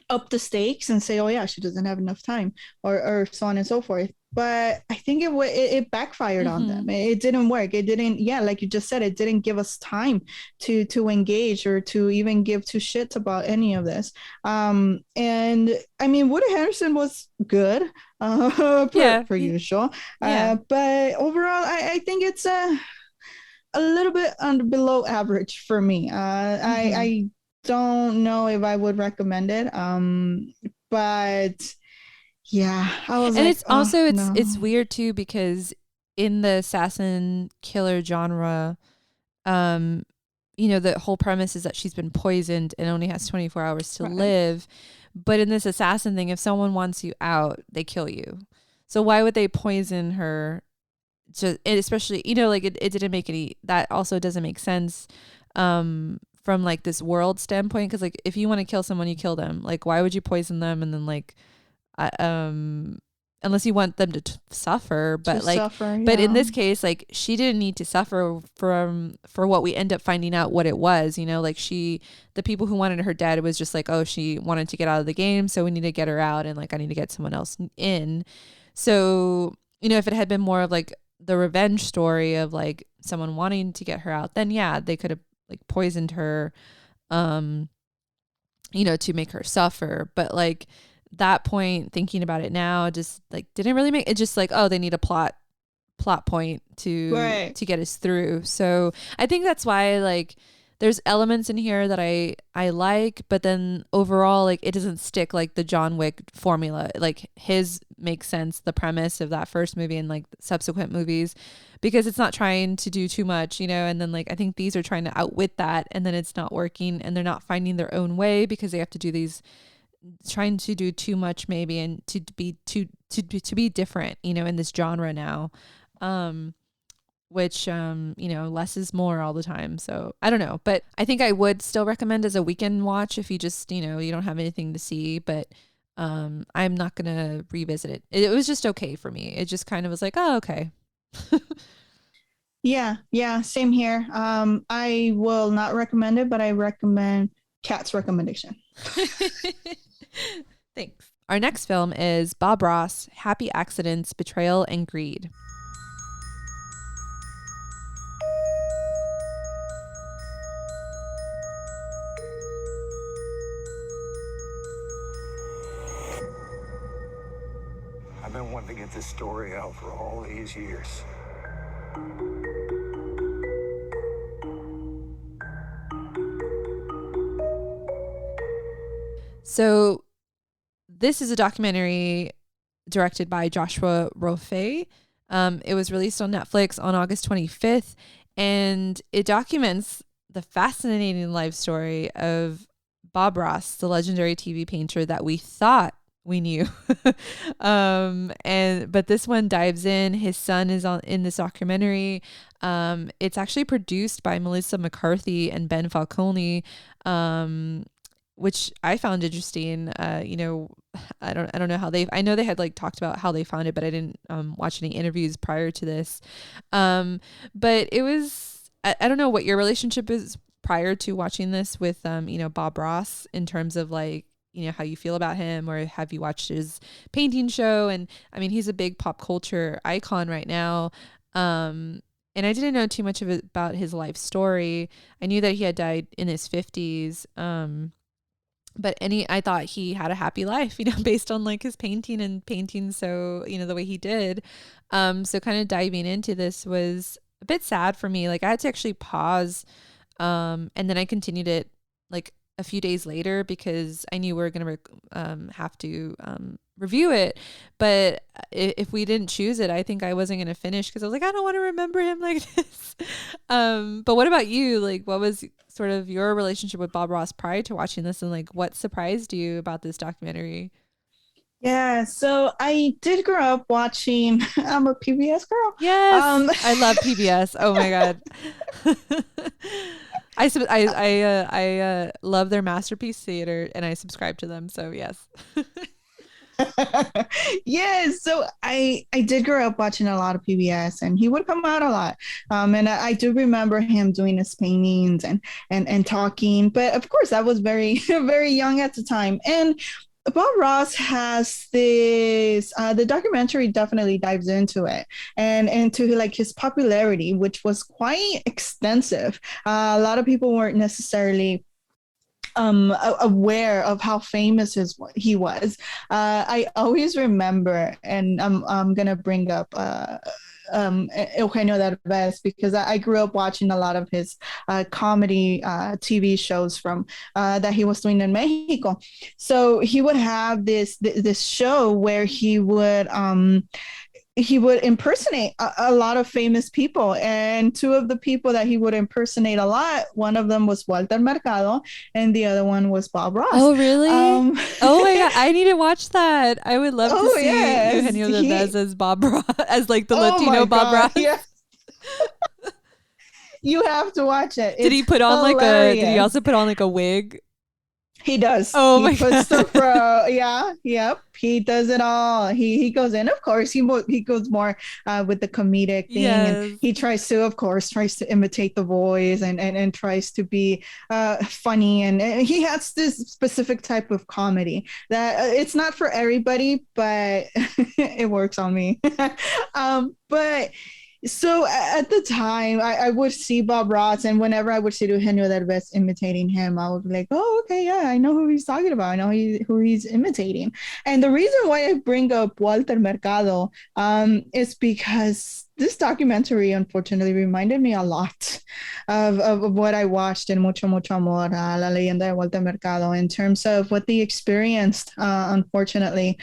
up the stakes and say, oh yeah, she doesn't have enough time, or so on and so forth. But I think it backfired on them. It didn't work. It didn't, yeah, like you just said, it didn't give us time to engage or to even give two shits about any of this. And I mean, Woody Harrelson was good, per usual. But overall, I think it's a little bit below average for me. I don't know if I would recommend it. But yeah, I was, and like, it's also no. it's weird too, because in the assassin killer genre, the whole premise is that she's been poisoned and only has 24 hours to live. But in this assassin thing, if someone wants you out, they kill you. So why would they poison her? Just, especially, like it didn't make any, that also doesn't make sense from like this world standpoint, because like if you want to kill someone, you kill them. Like, why would you poison them? And then like unless you want them to suffer, but but in this case, like, she didn't need to suffer for what we end up finding out what it was, like the people who wanted her dead, it was just like, oh, she wanted to get out of the game, so we need to get her out, and like I need to get someone else in. So if it had been more of like the revenge story of like someone wanting to get her out, then yeah, they could have like poisoned her to make her suffer. But like that point, thinking about it now, just like didn't really make it, just like, oh, they need a plot point to get us through. So I think that's why like there's elements in here that I like, but then overall, like, it doesn't stick like the John Wick formula. Like his makes sense, the premise of that first movie and like subsequent movies, because it's not trying to do too much, and then like I think these are trying to outwit that, and then it's not working, and they're not finding their own way because they have to do these, trying to do too much maybe, and to be different, in this genre now, which less is more all the time. So I don't know, but I think I would still recommend as a weekend watch if you just you don't have anything to see. But I'm not gonna revisit it. It was just okay for me. It just kind of was like, oh, okay. Yeah, same here. I will not recommend it, but I recommend Kat's recommendation. Thanks. Our next film is Bob Ross, Happy Accidents, Betrayal, and Greed. I've been wanting to get this story out for all these years. So this is a documentary directed by Joshua Rofe. It was released on Netflix on August 25th, and it documents the fascinating life story of Bob Ross, the legendary TV painter that we thought we knew. But this one dives in. His son is in this documentary. It's actually produced by Melissa McCarthy and Ben Falcone, which I found interesting. I don't know how I know they had like talked about how they found it, but I didn't watch any interviews prior to this. But it was, I don't know what your relationship is prior to watching this with Bob Ross, in terms of like, how you feel about him, or have you watched his painting show? And I mean, he's a big pop culture icon right now. And I didn't know too much about his life story. I knew that he had died in his 50s. But I thought he had a happy life, based on like his painting and painting. So, the way he did. So kind of diving into this was a bit sad for me. Like I had to actually pause. And then I continued it like a few days later, because I knew we were going to have to review it. But if we didn't choose it, I think I wasn't going to finish, because I was like, I don't want to remember him like this. But what about you? Like, what was sort of your relationship with Bob Ross prior to watching this, and like what surprised you about this documentary? Yeah, so I did grow up watching. I'm a PBS girl. Yes, I love PBS. Oh my god. I love their Masterpiece Theater, and I subscribe to them. So yes. Yes, so I did grow up watching a lot of PBS, and he would come out a lot. And I do remember him doing his paintings and talking. But of course, I was very very young at the time. And Bob Ross has this. The documentary definitely dives into it and into like his popularity, which was quite extensive. A lot of people weren't necessarily aware of how famous he was. I always remember, and I'm gonna bring up Eugenio Derbez because I grew up watching a lot of his comedy TV shows from that he was doing in Mexico. So he would have this show where he would impersonate a lot of famous people. And two of the people that he would impersonate a lot, one of them was Walter Mercado and the other one was Bob Ross. Oh, really? Oh my God. I need to watch that. I would love to see Eugenio Derbez as Bob Ross, as like the Latino Bob Ross. Yeah. You have to watch it. Did he put on hilarious. Did he also put on like a wig? He does. Oh my God. The fro. Yeah. Yep. He does it all. He goes in. Of course, he goes more with the comedic thing. Yes. And he tries to imitate the voice and tries to be funny. And he has this specific type of comedy that it's not for everybody, but it works on me. But so at the time, I would see Bob Ross, and whenever I would see Eugenio Derbez imitating him, I would be like, oh, okay, yeah, I know who he's talking about. I know who he's imitating. And the reason why I bring up Walter Mercado is because this documentary, unfortunately, reminded me a lot of what I watched in Mucho Mucho Amor, La Leyenda de Walter Mercado, in terms of what they experienced, unfortunately,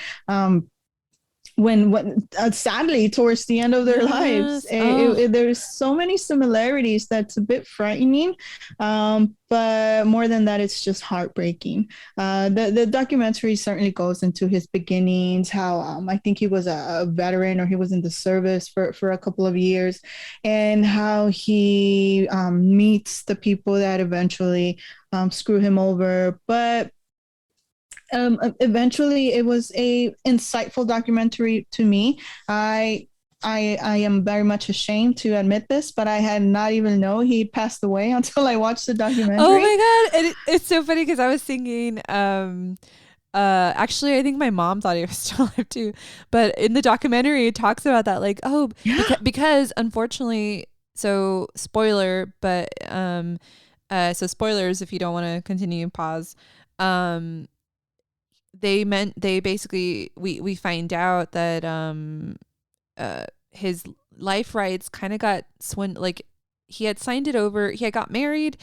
when sadly towards the end of their lives. There's so many similarities that's a bit frightening, but more than that, it's just heartbreaking. The documentary certainly goes into his beginnings, how I think he was a veteran, or he was in the service for a couple of years, and how he meets the people that eventually screw him over. But eventually it was a insightful documentary to me. I am very much ashamed to admit this, but I had not even known he passed away until I watched the documentary. Oh my God. It's so funny because I was thinking, actually, I think my mom thought he was still alive too. But in the documentary, it talks about that, like, because unfortunately, so spoiler, but so spoilers if you don't want to continue, pause. We find out that his life rights kind of got like he had signed it over. He had got married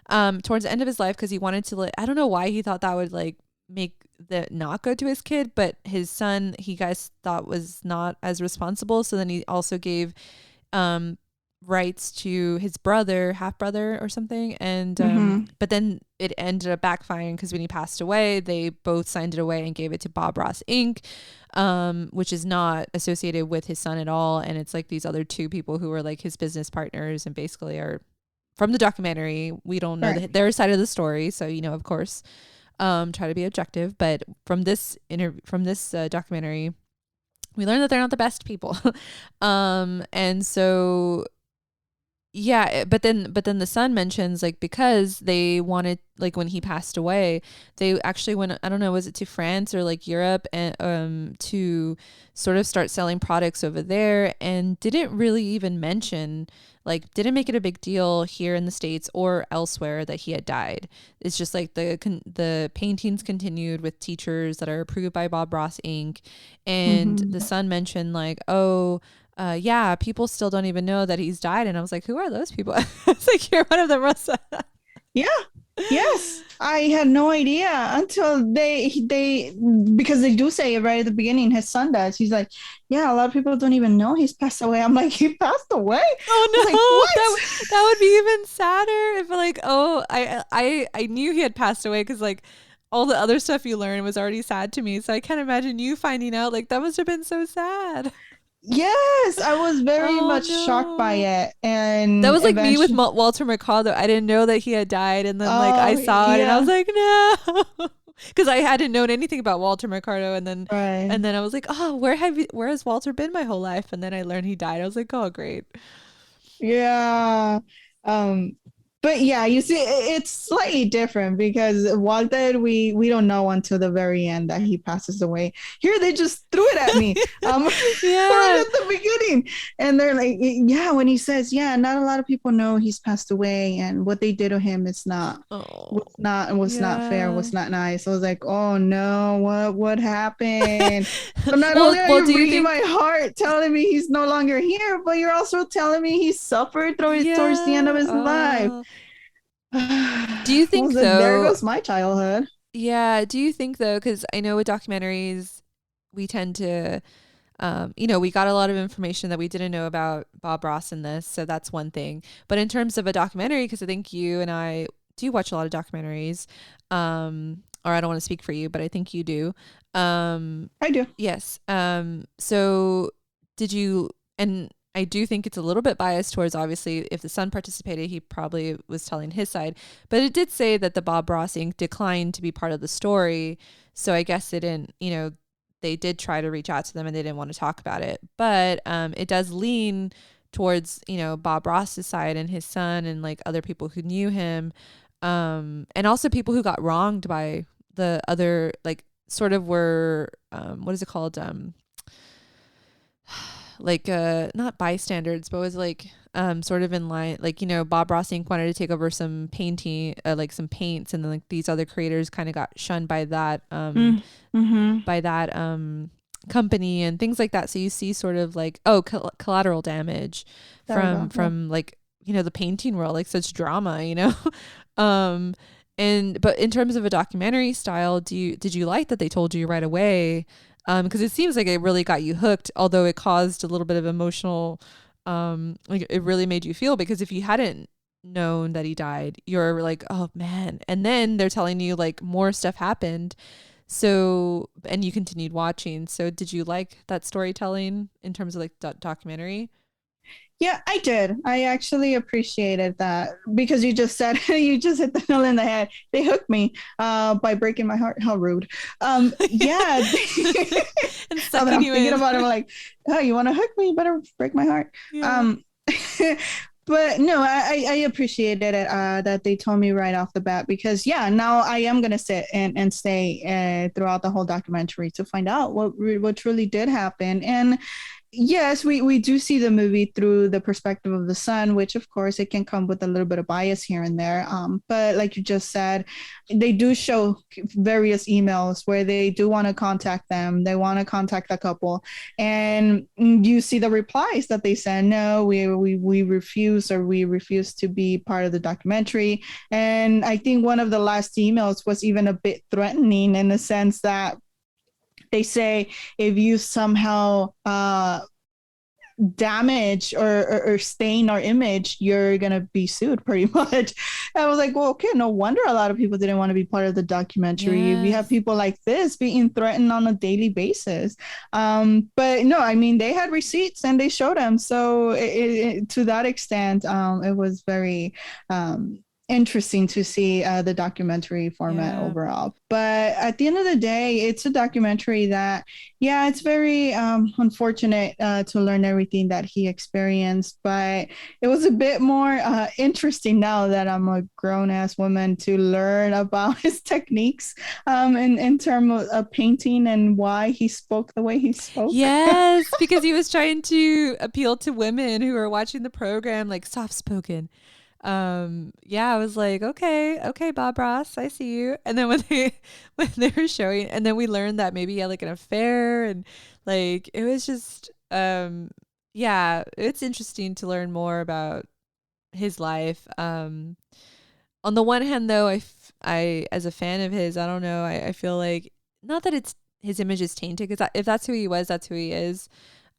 towards the end of his life because he wanted to I don't know why he thought that would like make the not go to his kid, but his son he guys thought was not as responsible. So then he also gave rights to his brother, half brother or something, and but then it ended up backfiring because when he passed away, they both signed it away and gave it to Bob Ross Inc., which is not associated with his son at all, and it's like these other two people who are like his business partners and basically are from the documentary. We don't know their side of the story, so of course, try to be objective. But from this documentary, we learned that they're not the best people, and so. Yeah, but then the son mentions like because they wanted like when he passed away, they actually went, I don't know, was it to France or like Europe and to sort of start selling products over there, and didn't really even mention didn't make it a big deal here in the States or elsewhere that he had died. It's just like the paintings continued with teachers that are approved by Bob Ross Inc. And the son mentioned like, yeah, people still don't even know that he's died. And I was like, who are those people? It's like, you're one of them, Rosa. Yeah. Yes. I had no idea until they because they do say it right at the beginning, his son does. He's like, yeah, a lot of people don't even know he's passed away. I'm like, he passed away? Oh no, like, what? that would be even sadder if like, I knew he had passed away because like all the other stuff you learned was already sad to me. So I can't imagine you finding out. Like that must have been so sad. Yes, I was very much shocked by it, and that was like me with Walter Mercado. I didn't know that he had died, and then like I saw it, and I was like, no. because I hadn't known anything about Walter Mercado, and then Right. and then I was like, oh, where has Walter been my whole life? And then I learned he died. I was like, oh, great. Yeah. But yeah, you see, it's slightly different because Walter, we don't know until the very end that he passes away. Here, they just threw it at me, right at the beginning, and they're like, yeah, when he says, yeah, not a lot of people know he's passed away, and what they did to him is was not fair, was not nice. I was like, oh no, what happened? So not only are you breaking my heart, telling me he's no longer here, but you're also telling me he suffered towards the end of his life. Do you think though? There goes my childhood. Yeah. Do you think though? Because I know with documentaries, we tend to, we got a lot of information that we didn't know about Bob Ross in this, so that's one thing. But in terms of a documentary, because I think you and I do watch a lot of documentaries, or I don't want to speak for you, but I think you do. I do. Yes. So did you? And I do think it's a little bit biased towards, obviously, if the son participated, he probably was telling his side. But it did say that the Bob Ross Inc. declined to be part of the story. So I guess they didn't, they did try to reach out to them and they didn't want to talk about it. But it does lean towards, Bob Ross's side and his son and like other people who knew him. And also people who got wronged by the other, like sort of were, what is it called? Like not bystanders, but was like sort of in line, like Bob Ross Inc. wanted to take over some painting, like some paints, and then like these other creators kind of got shunned by that company and things like that. So you see sort of like collateral damage from like the painting world, like such drama, but in terms of a documentary style, did you like that they told you right away? Because it seems like it really got you hooked, although it caused a little bit of emotional, like it really made you feel, because if you hadn't known that he died, you're like, oh man. And then they're telling you like more stuff happened. So, and you continued watching. So did you like that storytelling in terms of like documentary? Yeah, I did. I actually appreciated that because you just said, you just hit the nail in the head. They hooked me by breaking my heart. How rude. Yeah. And I'm thinking about it, I'm like, oh, you want to hook me? You better break my heart. Yeah. But no, I appreciated it that they told me right off the bat, because now I am going to sit and stay throughout the whole documentary to find out what truly did happen. And yes, we do see the movie through the perspective of the son, which of course it can come with a little bit of bias here and there. But like you just said, they do show various emails where they do want to contact them. They want to contact the couple, and you see the replies that they send. No, we refuse, or we refuse to be part of the documentary. And I think one of the last emails was even a bit threatening, in the sense that they say, if you somehow damage or stain our image, you're going to be sued, pretty much. And I was like, well, okay, no wonder a lot of people didn't want to be part of the documentary. Yes. We have people like this being threatened on a daily basis. But no, I mean, they had receipts and they showed them. So to that extent, it was very interesting to see the documentary format overall. But at the end of the day, it's a documentary that, it's very unfortunate to learn everything that he experienced, but it was a bit more interesting now that I'm a grown-ass woman to learn about his techniques in terms of painting and why he spoke the way he spoke. Yes, because he was trying to appeal to women who were watching the program, like soft-spoken. I was like, okay, Bob Ross, I see you. And then when they were showing, and then we learned that maybe he had like an affair, and like it was just it's interesting to learn more about his life. On the one hand though, I as a fan of his, I don't know, I feel like, not that it's his image is tainted, because if that's who he was, that's who he is.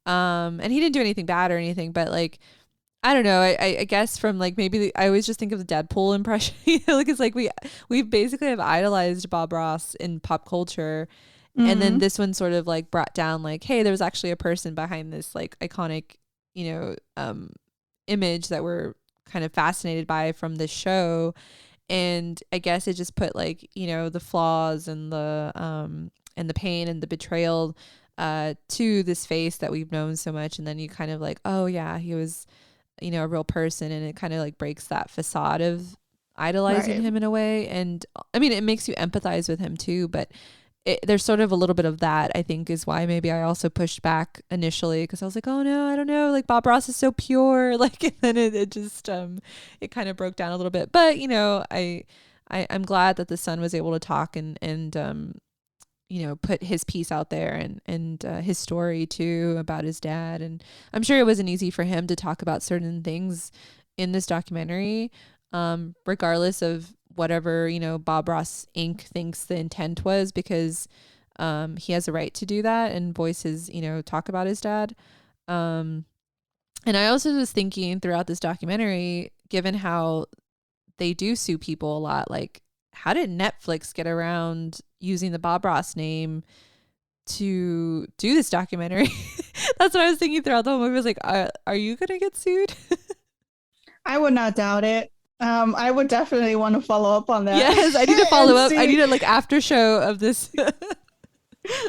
And he didn't do anything bad or anything, but like, I don't know. I guess from like, maybe I always just think of the Deadpool impression, like it's like we basically have idolized Bob Ross in pop culture. Mm-hmm. And then this one sort of like brought down like, hey, there was actually a person behind this like iconic, image that we're kind of fascinated by from this show. And I guess it just put like, you know, the flaws and the pain and the betrayal to this face that we've known so much. And then you kind of like, oh yeah, he was, you know, a real person. And it kind of like breaks that facade of idolizing him in a way. And I mean, it makes you empathize with him too, but there's sort of a little bit of that, I think, is why maybe I also pushed back initially, because I was like, oh no, I don't know, like Bob Ross is so pure, like, and then it just it kind of broke down a little bit. But you know, I'm glad that the son was able to talk and you know, put his piece out there and his story too about his dad. And I'm sure it wasn't easy for him to talk about certain things in this documentary, regardless of whatever, you know, Bob Ross Inc. thinks the intent was, because he has a right to do that and voice his, you know, talk about his dad. And I also was thinking throughout this documentary, given how they do sue people a lot, like how did Netflix get around using the Bob Ross name to do this documentary? That's what I was thinking throughout the whole movie. I was like, are you going to get sued? I would not doubt it. I would definitely want to follow up on that. Yes, I need to follow up. I need a like after show of this.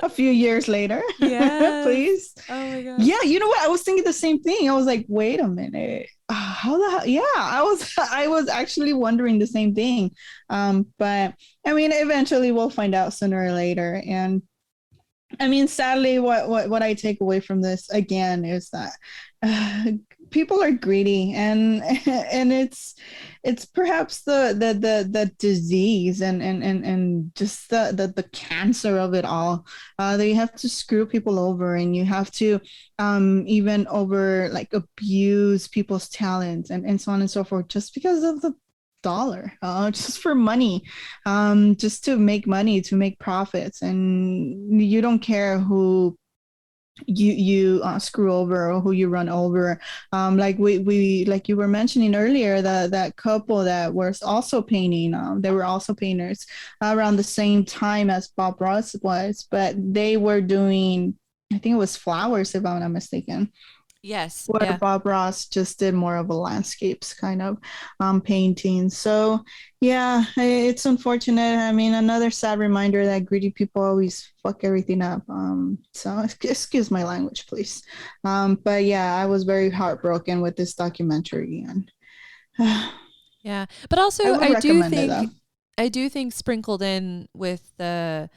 A few years later. Yeah. Please. Oh my God. Yeah, you know what? I was thinking the same thing. I was like, wait a minute. How the hell? Yeah, I was actually wondering the same thing. But I mean, eventually we'll find out sooner or later. And I mean, sadly, what I take away from this again is that people are greedy, and it's perhaps the disease and just the cancer of it all, that you have to screw people over, and you have to even over like abuse people's talents and so on and so forth, just because of the dollar, just for money, just to make money, to make profits. And you don't care who you screw over or who you run over. Like we like you were mentioning earlier, that couple that was also painting, they were also painters around the same time as Bob Ross was, but they were doing, I think it was flowers, if I'm not mistaken. Yes. Where Yeah. Bob Ross just did more of a landscapes kind of painting. So yeah, it's unfortunate. I mean, another sad reminder that greedy people always fuck everything up. So excuse my language, please. But yeah, I was very heartbroken with this documentary. And yeah, but also I do think sprinkled in with the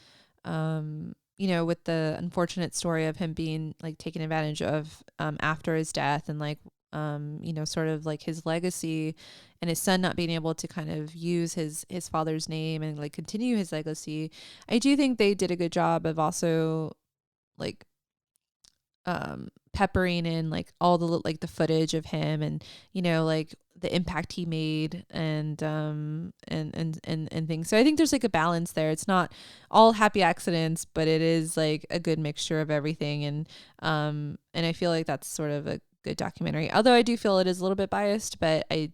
you know, with the unfortunate story of him being like taken advantage of after his death, and like you know, sort of like his legacy and his son not being able to kind of use his father's name and like continue his legacy. I do think they did a good job of also like peppering in like all the like the footage of him, and you know, like the impact he made and things. So I think there's like a balance there. It's not all happy accidents, but it is like a good mixture of everything. And I feel like that's sort of a good documentary. Although I do feel it is a little bit biased, but I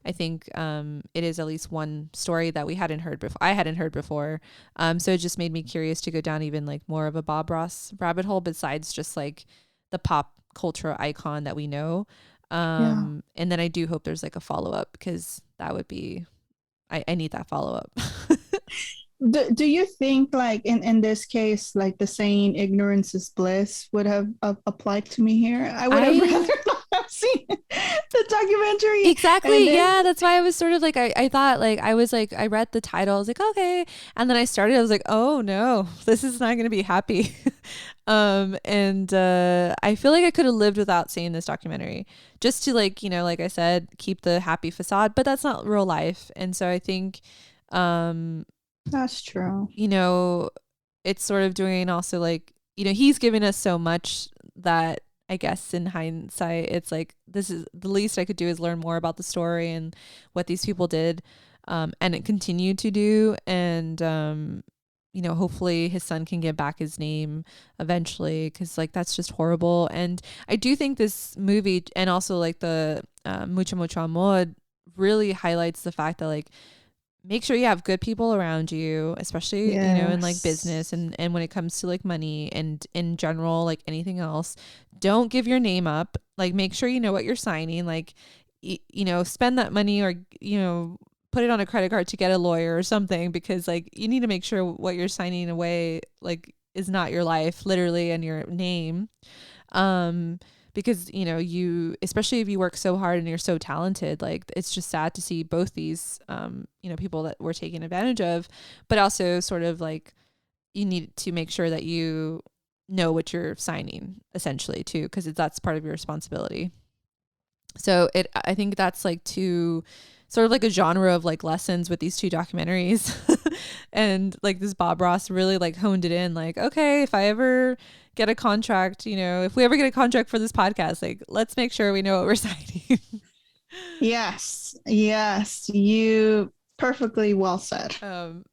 think it is at least one story that I hadn't heard before. So it just made me curious to go down even like more of a Bob Ross rabbit hole, besides just like the pop culture icon that we know. And then I do hope there's like a follow-up, because that would be, I need that follow-up. Do you think like in this case, like the saying ignorance is bliss would have applied to me here? I would have rather not have seen the documentary. Exactly. Yeah, that's why I was sort of like, I thought like, I was like, I read the title, I was like, okay. And then I was like, oh no, this is not going to be happy. I feel like I could have lived without seeing this documentary, just to like, you know, like I said, keep the happy facade, but that's not real life. And so I think, that's true. You know, it's sort of doing also like, you know, he's given us so much that I guess in hindsight, it's like, this is the least I could do is learn more about the story and what these people did, and it continued to do. And, you know, hopefully his son can get back his name eventually, because like that's just horrible. And I do think this movie, and also like the Mucho Mucho Amor, really highlights the fact that like, make sure you have good people around you, especially, you know, in like business and when it comes to like money and in general, like anything else. Don't give your name up. Like, make sure you know what you're signing. Like, you know, spend that money, or, you know, put it on a credit card to get a lawyer or something, because like you need to make sure what you're signing away like is not your life literally and your name. Because you, especially if you work so hard and you're so talented, like it's just sad to see both these people that were taken advantage of, but also sort of like you need to make sure that you know what you're signing essentially too, because that's part of your responsibility. So I think that's like two sort of like a genre of like lessons with these two documentaries. And like this Bob Ross really like honed it in, like, okay, if I ever get a contract, if we ever get a contract for this podcast, like let's make sure we know what we're signing. Yes, you perfectly well said.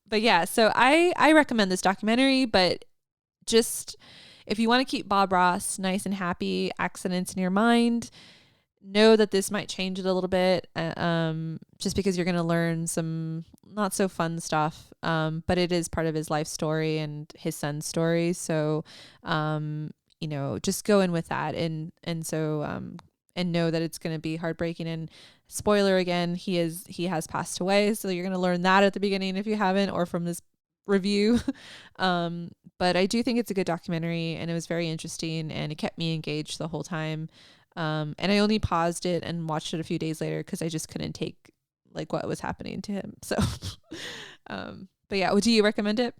But yeah, so I recommend this documentary, but just if you want to keep Bob Ross nice and happy, accidents in your mind, know that this might change it a little bit, just because you're going to learn some not so fun stuff, but it is part of his life story and his son's story. So, just go in with that and know that it's going to be heartbreaking. And spoiler again, he has passed away. So you're going to learn that at the beginning if you haven't, or from this review. But I do think it's a good documentary, and it was very interesting, and it kept me engaged the whole time. And I only paused it and watched it a few days later because I just couldn't take like what was happening to him. So, but yeah, do you recommend it?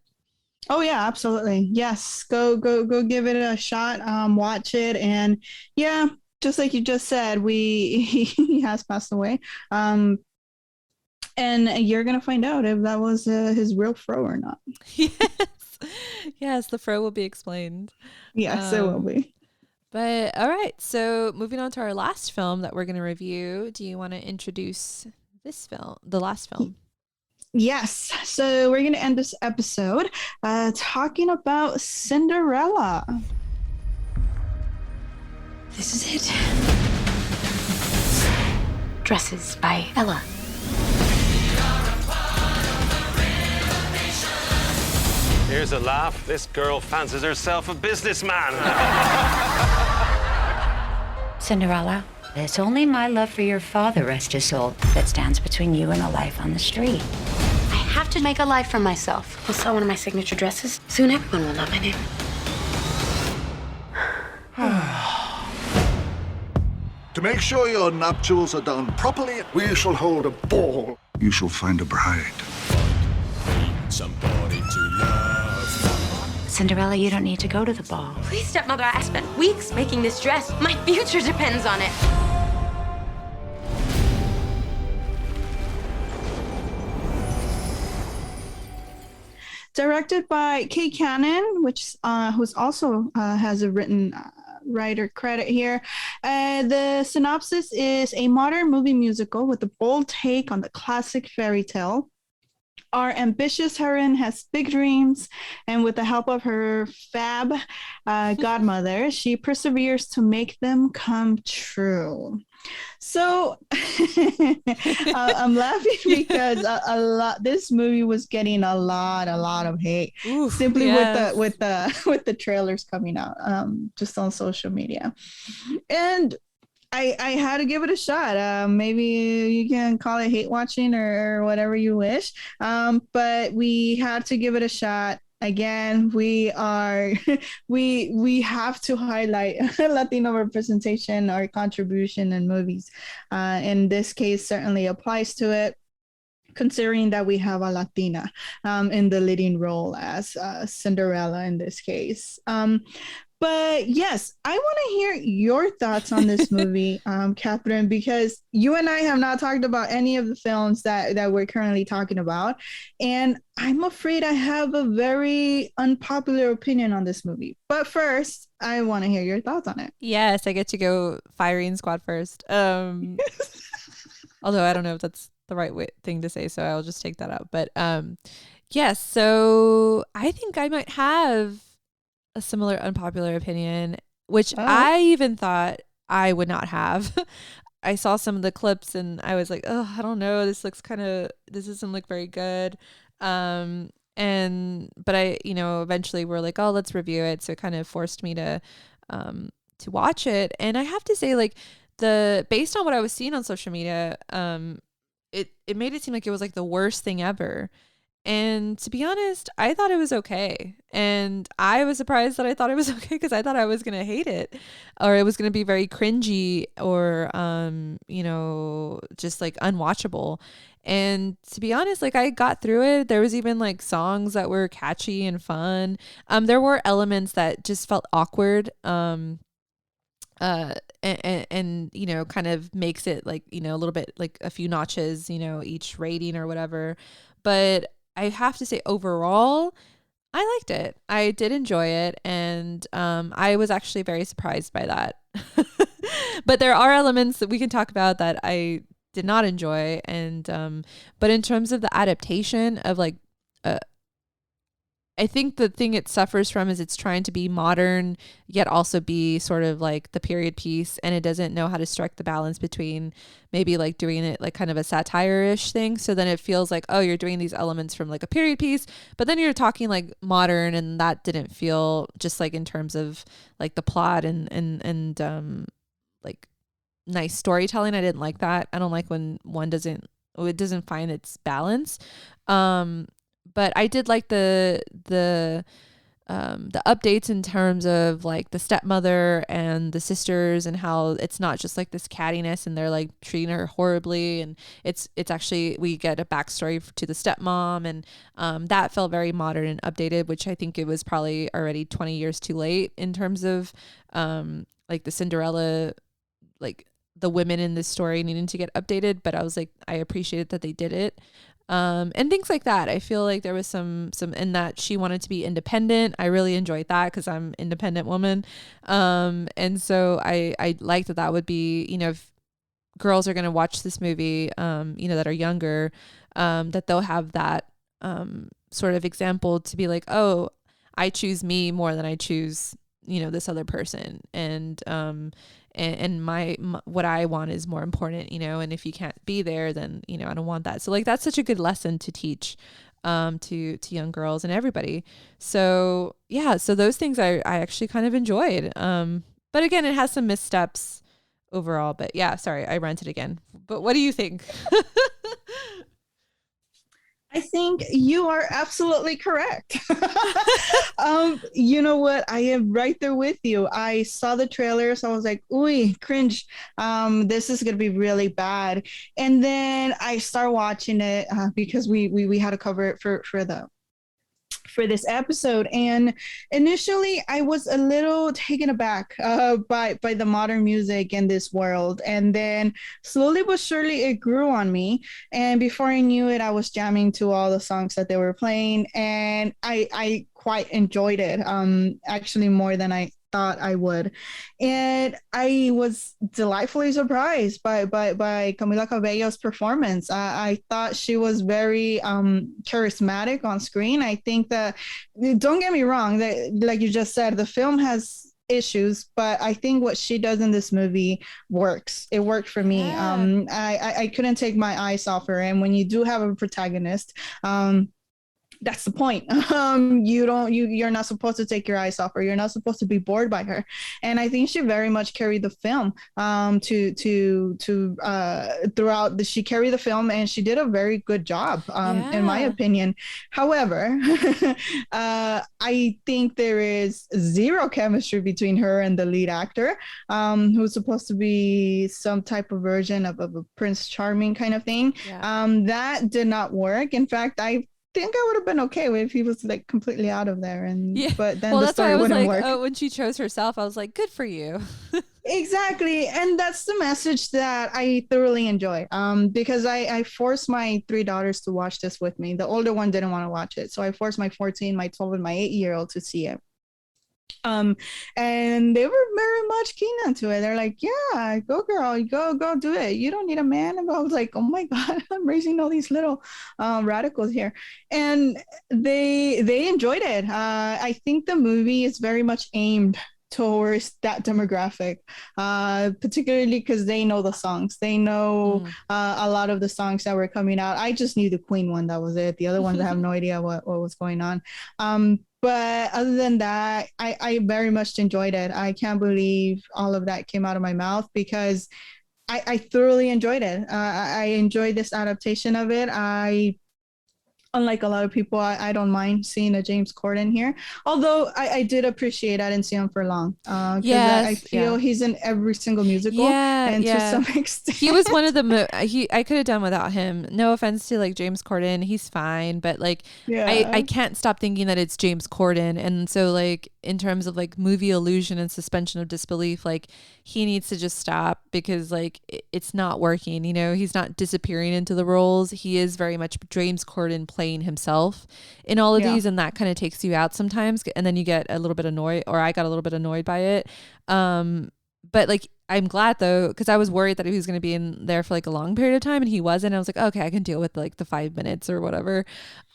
Oh yeah, absolutely. Yes. Go give it a shot. Watch it. And yeah, just like you just said, he has passed away. And you're going to find out if that was his real fro or not. Yes. The fro will be explained. Yes, it will be. But all right, so moving on to our last film that we're going to review. Do you want to introduce this film, the last film? Yes. So we're going to end this episode talking about Cinderella. This is it. Dresses by Ella. Here's a laugh. This girl fancies herself a businessman. Cinderella, it's only my love for your father, rest his soul, that stands between you and a life on the street. I have to make a life for myself. I'll sell one of my signature dresses. Soon everyone will love my name. To make sure your nuptials are done properly, we shall hold a ball. You shall find a bride. Somebody to love. Cinderella, you don't need to go to the ball. Please, stepmother, I spent weeks making this dress. My future depends on it. Directed by Kay Cannon, who's also has a written writer credit here. The synopsis is a modern movie musical with a bold take on the classic fairy tale. Our ambitious heroine has big dreams, and with the help of her fab godmother, she perseveres to make them come true. So I'm laughing because this movie was getting a lot of hate. Oof, simply yes. with the trailers coming out just on social media. And I had to give it a shot. Maybe you can call it hate watching or whatever you wish. But we had to give it a shot. Again, we have to highlight Latino representation or contribution in movies. In this case, certainly applies to it, considering that we have a Latina in the leading role as Cinderella in this case. But yes, I want to hear your thoughts on this movie, Catherine, because you and I have not talked about any of the films that we're currently talking about. And I'm afraid I have a very unpopular opinion on this movie. But first, I want to hear your thoughts on it. Yes, I get to go firing squad first. Although I don't know if that's the right thing to say, so I'll just take that out. But yes, so I think I might have a similar unpopular opinion, which I even thought I would not have. I saw some of the clips and I was like, oh, I don't know. This doesn't look very good. But I, eventually we're like, oh, let's review it. So it kind of forced me to watch it. And I have to say, like, based on what I was seeing on social media, it made it seem like it was like the worst thing ever. And to be honest, I thought it was okay. And I was surprised that I thought it was okay, because I thought I was going to hate it, or it was going to be very cringy, or, you know, just like unwatchable. And to be honest, like I got through it. There was even like songs that were catchy and fun. There were elements that just felt awkward. And you know, kind of makes it like, you know, a little bit like a few notches, you know, each rating or whatever. But I have to say overall, I liked it. I did enjoy it. And I was actually very surprised by that. But there are elements that we can talk about that I did not enjoy. And but in terms of the adaptation of like, I think the thing it suffers from is it's trying to be modern, yet also be sort of like the period piece. And it doesn't know how to strike the balance between maybe like doing it like kind of a satire-ish thing. So then it feels like, oh, you're doing these elements from like a period piece, but then you're talking like modern, and that didn't feel just like in terms of like the plot and like nice storytelling. I didn't like that. I don't like when it doesn't find its balance. But I did like the updates in terms of like the stepmother and the sisters, and how it's not just like this cattiness and they're like treating her horribly, and it's actually, we get a backstory to the stepmom, and that felt very modern and updated, which I think it was probably already 20 years too late in terms of like the Cinderella, like the women in this story needing to get updated. But I was like, I appreciated that they did it. And things like that. I feel like there was some in that she wanted to be independent. I really enjoyed that, because I'm an independent woman. And so I like that would be, you know, if girls are going to watch this movie, you know, that are younger, that they'll have that, sort of example to be like, oh, I choose me more than I choose, you know, this other person. And my what I want is more important, you know, and if you can't be there, then, you know, I don't want that. So like, that's such a good lesson to teach, to young girls and everybody. So yeah, so those things I actually kind of enjoyed. But again, it has some missteps overall, but yeah, sorry, I ranted again, but what do you think? I think you are absolutely correct. You know what? I am right there with you. I saw the trailer, so I was like, ooh, cringe. This is going to be really bad. And then I start watching it because we had to cover it for this episode, and initially I was a little taken aback by the modern music in this world, and then slowly but surely it grew on me, and before I knew it, I was jamming to all the songs that they were playing, and I quite enjoyed it, actually more than I thought I would. And I was delightfully surprised by Camila Cabello's performance. I thought she was very charismatic on screen. I think that, don't get me wrong, that, like you just said, the film has issues, but I think what she does in this movie works. It worked for me. I couldn't take my eyes off her. And when you do have a protagonist, that's the point. You're not supposed to take your eyes off her. You're not supposed to be bored by her. And I think she very much carried the film throughout. She carried the film, and she did a very good job, in my opinion. However, I think there is zero chemistry between her and the lead actor, who's supposed to be some type of version of a Prince Charming kind of thing. That did not work. In fact, I think I would have been okay with if he was like completely out of there, but then the story wouldn't work. Oh, when she chose herself, I was like, good for you. Exactly. And that's the message that I thoroughly enjoy, because I forced my 3 daughters to watch this with me. The older one didn't want to watch it, so I forced my 14, my 12, and my 8-year-old to see it. And they were very much keen into it. They're like, yeah, go girl, go do it. You don't need a man. And I was like, oh my God, I'm raising all these little radicals here. And they enjoyed it. I think the movie is very much aimed towards that demographic, particularly because they know the songs. They know a lot of the songs that were coming out. I just knew the Queen one. That was it. The other ones, I have no idea what was going on. But other than that, I very much enjoyed it. I can't believe all of that came out of my mouth, because I thoroughly enjoyed it. I enjoyed this adaptation of it. Unlike a lot of people, I don't mind seeing a James Corden here. Although I did appreciate, I didn't see him for long because I feel he's in every single musical. And to some extent, he was one of the I could have done without him. No offense to like James Corden, he's fine, but like I can't stop thinking that it's James Corden, and so like in terms of like movie illusion and suspension of disbelief, like he needs to just stop because like it's not working. You know, he's not disappearing into the roles. He is very much James Corden playing himself in all of these, and that kind of takes you out sometimes, and then you get a little bit annoyed, or I got a little bit annoyed by it. But like I'm glad though, because I was worried that he was going to be in there for like a long period of time, and he wasn't. I was like, okay, I can deal with like the 5 minutes or whatever.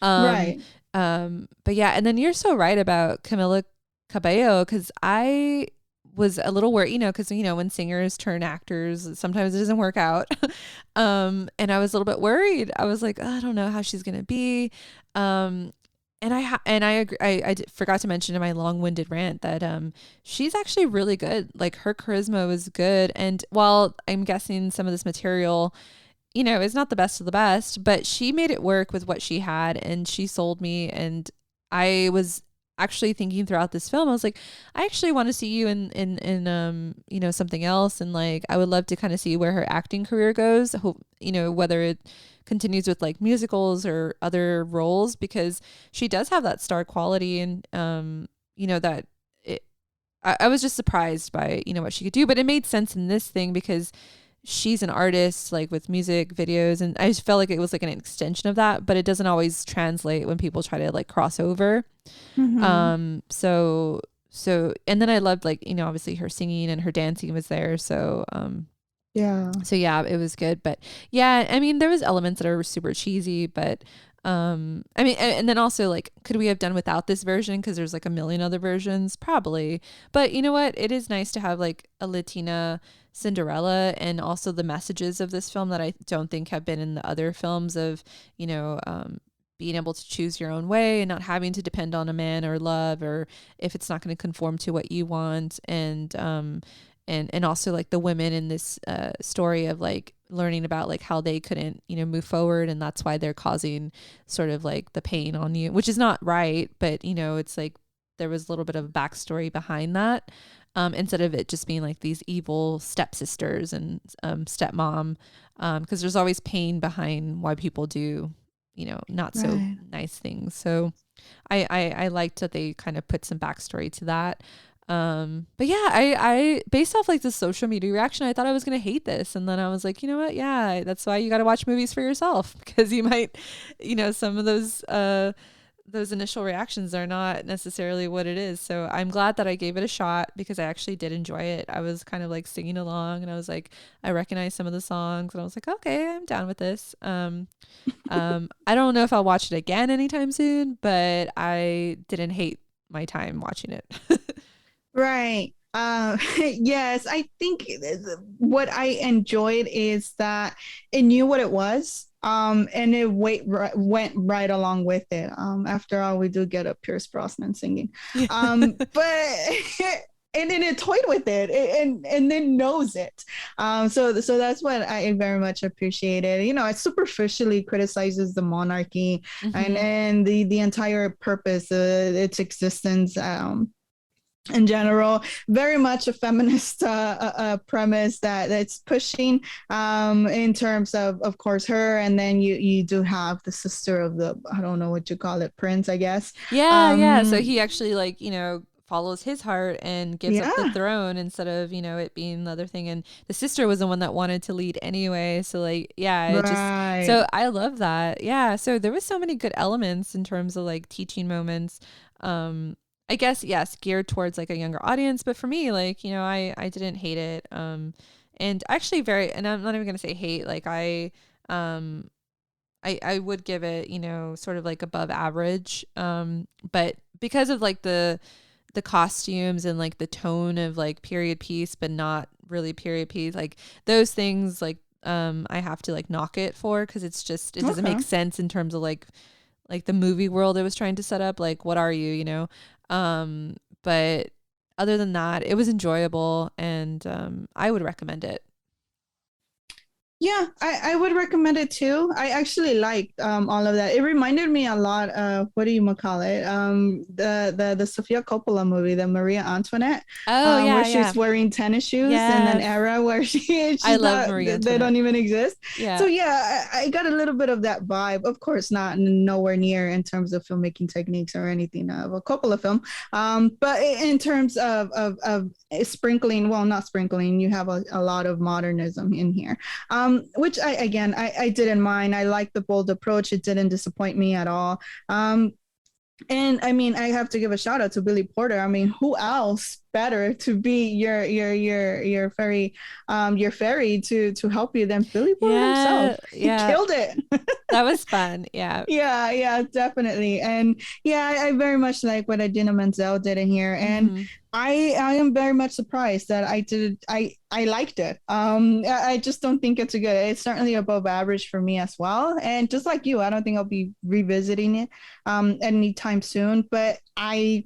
But yeah, and then you're so right about Camila Cabello, because I was a little worried, you know, because you know when singers turn actors, sometimes it doesn't work out. And I was a little bit worried. I was like, oh, I don't know how she's gonna be. And I agree. I forgot to mention in my long-winded rant that she's actually really good. Like her charisma was good, and while I'm guessing some of this material, you know, is not the best of the best, but she made it work with what she had, and she sold me. And I was actually thinking throughout this film, I was like, I actually want to see you in you know, something else, and like I would love to kind of see where her acting career goes. Hope, you know, whether it continues with like musicals or other roles, because she does have that star quality, and you know, that I was just surprised by, you know, what she could do, but it made sense in this thing because she's an artist, like with music videos, and I just felt like it was like an extension of that, but it doesn't always translate when people try to like cross over. So and then I loved, like, you know, obviously her singing and her dancing was there, so yeah, it was good. But yeah, I mean, there was elements that are super cheesy, but I mean, and then also, like, could we have done without this version because there's like a million other versions? Probably. But you know what, it is nice to have like a Latina Cinderella, and also the messages of this film that I don't think have been in the other films of, you know, being able to choose your own way and not having to depend on a man or love, or if it's not going to conform to what you want. And also like the women in this story of like learning about like how they couldn't, you know, move forward, and that's why they're causing sort of like the pain on you, which is not right, but you know, it's like there was a little bit of a backstory behind that, instead of it just being like these evil stepsisters and stepmom, because there's always pain behind why people do, you know, not so nice things. So I liked that they kind of put some backstory to that. But yeah, I based off like the social media reaction, I thought I was going to hate this. And then I was like, you know what? Yeah, that's why you got to watch movies for yourself, because you might, you know, some of those initial reactions are not necessarily what it is. So I'm glad that I gave it a shot, because I actually did enjoy it. I was kind of like singing along, and I was like, I recognize some of the songs, and I was like, okay, I'm down with this. I don't know if I'll watch it again anytime soon, but I didn't hate my time watching it. Right. Yes, I think what I enjoyed is that it knew what it was, and it went right along with it. After all, we do get a Pierce Brosnan singing, but and then it toyed with it, and then knows it. So that's what I very much appreciated. You know, it superficially criticizes the monarchy and the entire purpose, its existence. In general, very much a feminist premise that's pushing, in terms of course her, and then you do have the sister of the, I don't know what you call it, prince, I guess. Yeah. So he actually, like, you know, follows his heart and gives up the throne instead of, you know, it being the other thing. And the sister was the one that wanted to lead anyway. So like, yeah, so I love that. Yeah. So there was so many good elements in terms of like teaching moments. I guess, yes, geared towards like a younger audience, but for me, like, you know, I didn't hate it. And actually and I'm not even going to say hate, like I would give it, you know, sort of like above average. But because of like the costumes and like the tone of like period piece, but not really period piece, like those things, like, I have to like knock it for, cause it's just, it doesn't make sense in terms of like the movie world it was trying to set up. Like, what are you, you know? But other than that, it was enjoyable, and I would recommend it. Yeah, I would recommend it too. I actually liked all of that. It reminded me a lot of what do you call it? The Sofia Coppola movie, the Maria Antoinette, Oh yeah, where yeah. she's wearing tennis shoes in an Yes. era where she's I love not, Marie they don't Antoinette. even exist. Yeah. So yeah, I got a little bit of that vibe. Of course, not nowhere near in terms of filmmaking techniques or anything of a Coppola film. But in terms of sprinkling, well, not sprinkling, you have a lot of modernism in here. Which I didn't mind. I liked the bold approach. It didn't disappoint me at all. And I mean, I have to give a shout out to Billy Porter. I mean, who else better to be your fairy to help you than Billy Porter himself? Yeah. He killed it. That was fun. Yeah. Yeah, definitely. And yeah, I very much like what Idina Menzel did in here. And I am very much surprised that I liked it. I just don't think it's a good. It's certainly above average for me as well. And just like you, I don't think I'll be revisiting it anytime soon. But I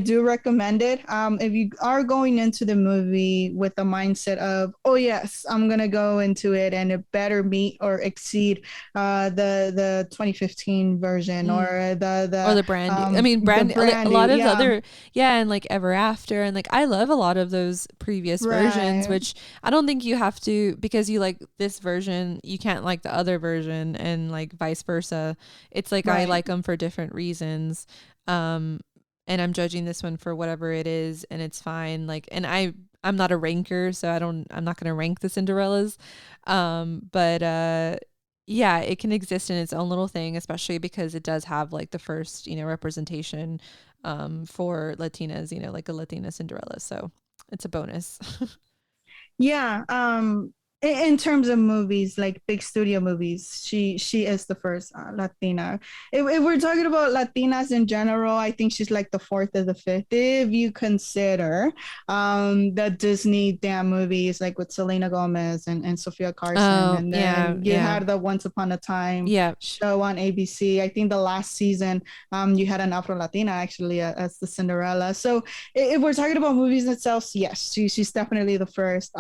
do recommend it. If you are going into the movie with the mindset of, oh yes, I'm gonna go into it and it better meet or exceed the 2015 version or the Brandy. I mean, Brandy. A lot of other, and like Ever After, and like I love a lot of those previous versions, which I don't think you have to, because you like this version, you can't like the other version, and like vice versa. It's like I like them for different reasons. And I'm judging this one for whatever it is, and it's fine. Like, and I'm not a ranker, so I'm not going to rank the Cinderellas. But yeah, it can exist in its own little thing, especially because it does have like the first, representation for Latinas, like a Latina Cinderella. So it's a bonus. Yeah. In terms of movies, like big studio movies, she is the first Latina. If we're talking about Latinas in general, I think she's like the fourth or the fifth. If you consider the Disney damn movies, like with Selena Gomez and Sofia Carson, and then you had the Once Upon a Time show on ABC. I think the last season, you had an Afro Latina actually as the Cinderella. So if we're talking about movies itself, yes, she's definitely the first.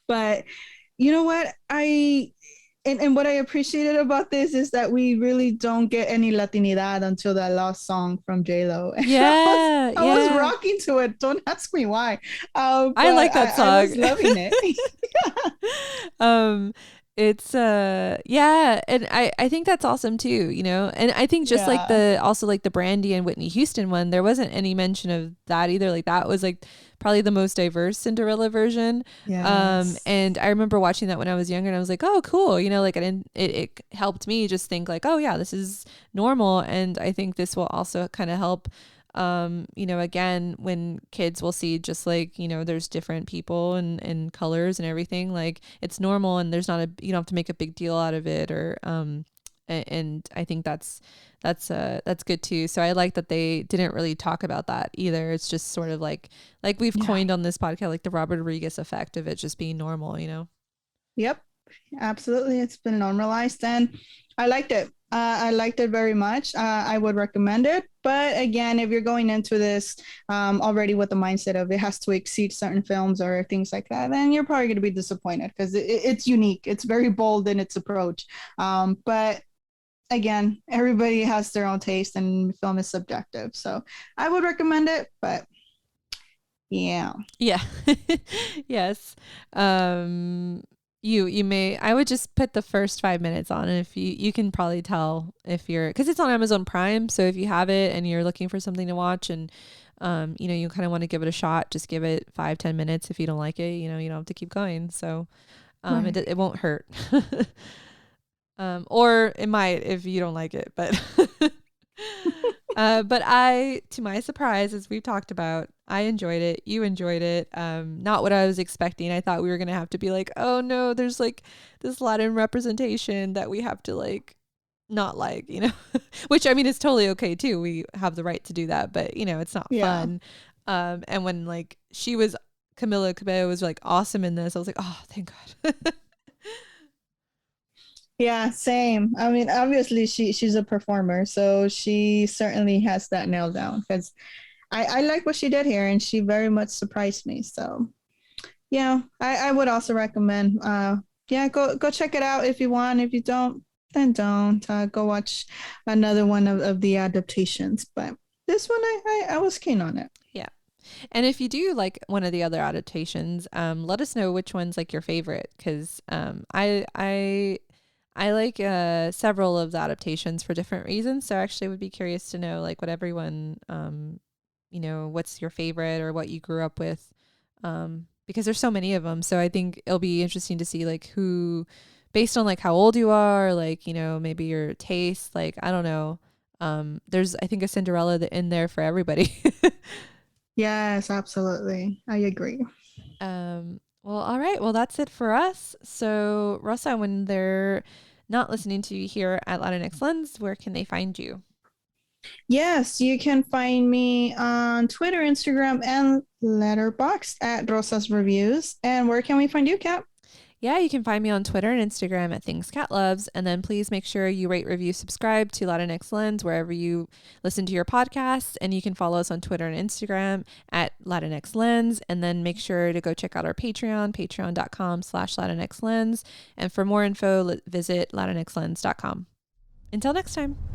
But you know what? And what I appreciated about this is that we really don't get any Latinidad until that last song from J-Lo. Yeah, I was rocking to it. Don't ask me why. I like that song. I was loving it. It's and I think that's awesome too, and I think just like the Brandy and Whitney Houston one, there wasn't any mention of that either. Like that was like probably the most diverse Cinderella version. And I remember watching that when I was younger, and I was like, oh cool, like it helped me just think like, oh yeah, this is normal. And I think this will also kind of help again, when kids will see just like, there's different people and colors and everything, like it's normal, and there's not you don't have to make a big deal out of it, or and I think that's good too. So I like that they didn't really talk about that either. It's just sort of like we've coined on this podcast, like the Robert Rodriguez effect of it just being normal, Yep, absolutely. It's been normalized, and I liked it. I liked it very much. I would recommend it. But again, if you're going into this already with the mindset of it has to exceed certain films or things like that, then you're probably going to be disappointed, because it's unique. It's very bold in its approach. But again, everybody has their own taste, and film is subjective. So I would recommend it, but yeah. Yes. You may, I would just put the first 5 minutes on, and if you can probably tell if because it's on Amazon Prime. So if you have it and you're looking for something to watch, and you kind of want to give it a shot, just give it 5-10 minutes. If you don't like it, you don't have to keep going. So it won't hurt. Or it might if you don't like it, but but to my surprise, as we've talked about, I enjoyed it. You enjoyed it. Not what I was expecting. I thought we were going to have to be like, oh no, there's like this Latin representation that we have to like, not like, which I mean, it's totally okay too. We have the right to do that, but it's not fun. And when like Camila Cabello was like awesome in this, I was like, oh, thank God. Yeah, same. I mean, obviously she's a performer, so she certainly has that nailed down, because I like what she did here, and she very much surprised me. So yeah, I would also recommend. Yeah, go check it out if you want. If you don't, then don't. Go watch another one of the adaptations. But this one, I was keen on it. Yeah. And if you do like one of the other adaptations, let us know which one's like your favorite, because I like several of the adaptations for different reasons. So I actually would be curious to know like what everyone, what's your favorite or what you grew up with, because there's so many of them. So I think it'll be interesting to see like who, based on like how old you are, like, maybe your taste, like, I don't know. There's, I think, a Cinderella in there for everybody. Yes, absolutely. I agree. Well, all right. Well, that's it for us. So, Rosa, when they're not listening to you here at Latinx Lens, where can they find you? Yes, you can find me on Twitter, Instagram, and Letterboxd at Rosa's Reviews. And where can we find you, Kat? Yeah, you can find me on Twitter and Instagram at Things Cat Loves. And then please make sure you rate, review, subscribe to Latinx Lens wherever you listen to your podcasts. And you can follow us on Twitter and Instagram at Latinx Lens. And then make sure to go check out our Patreon, patreon.com/Latinx Lens. And for more info, visit latinxlens.com. Until next time.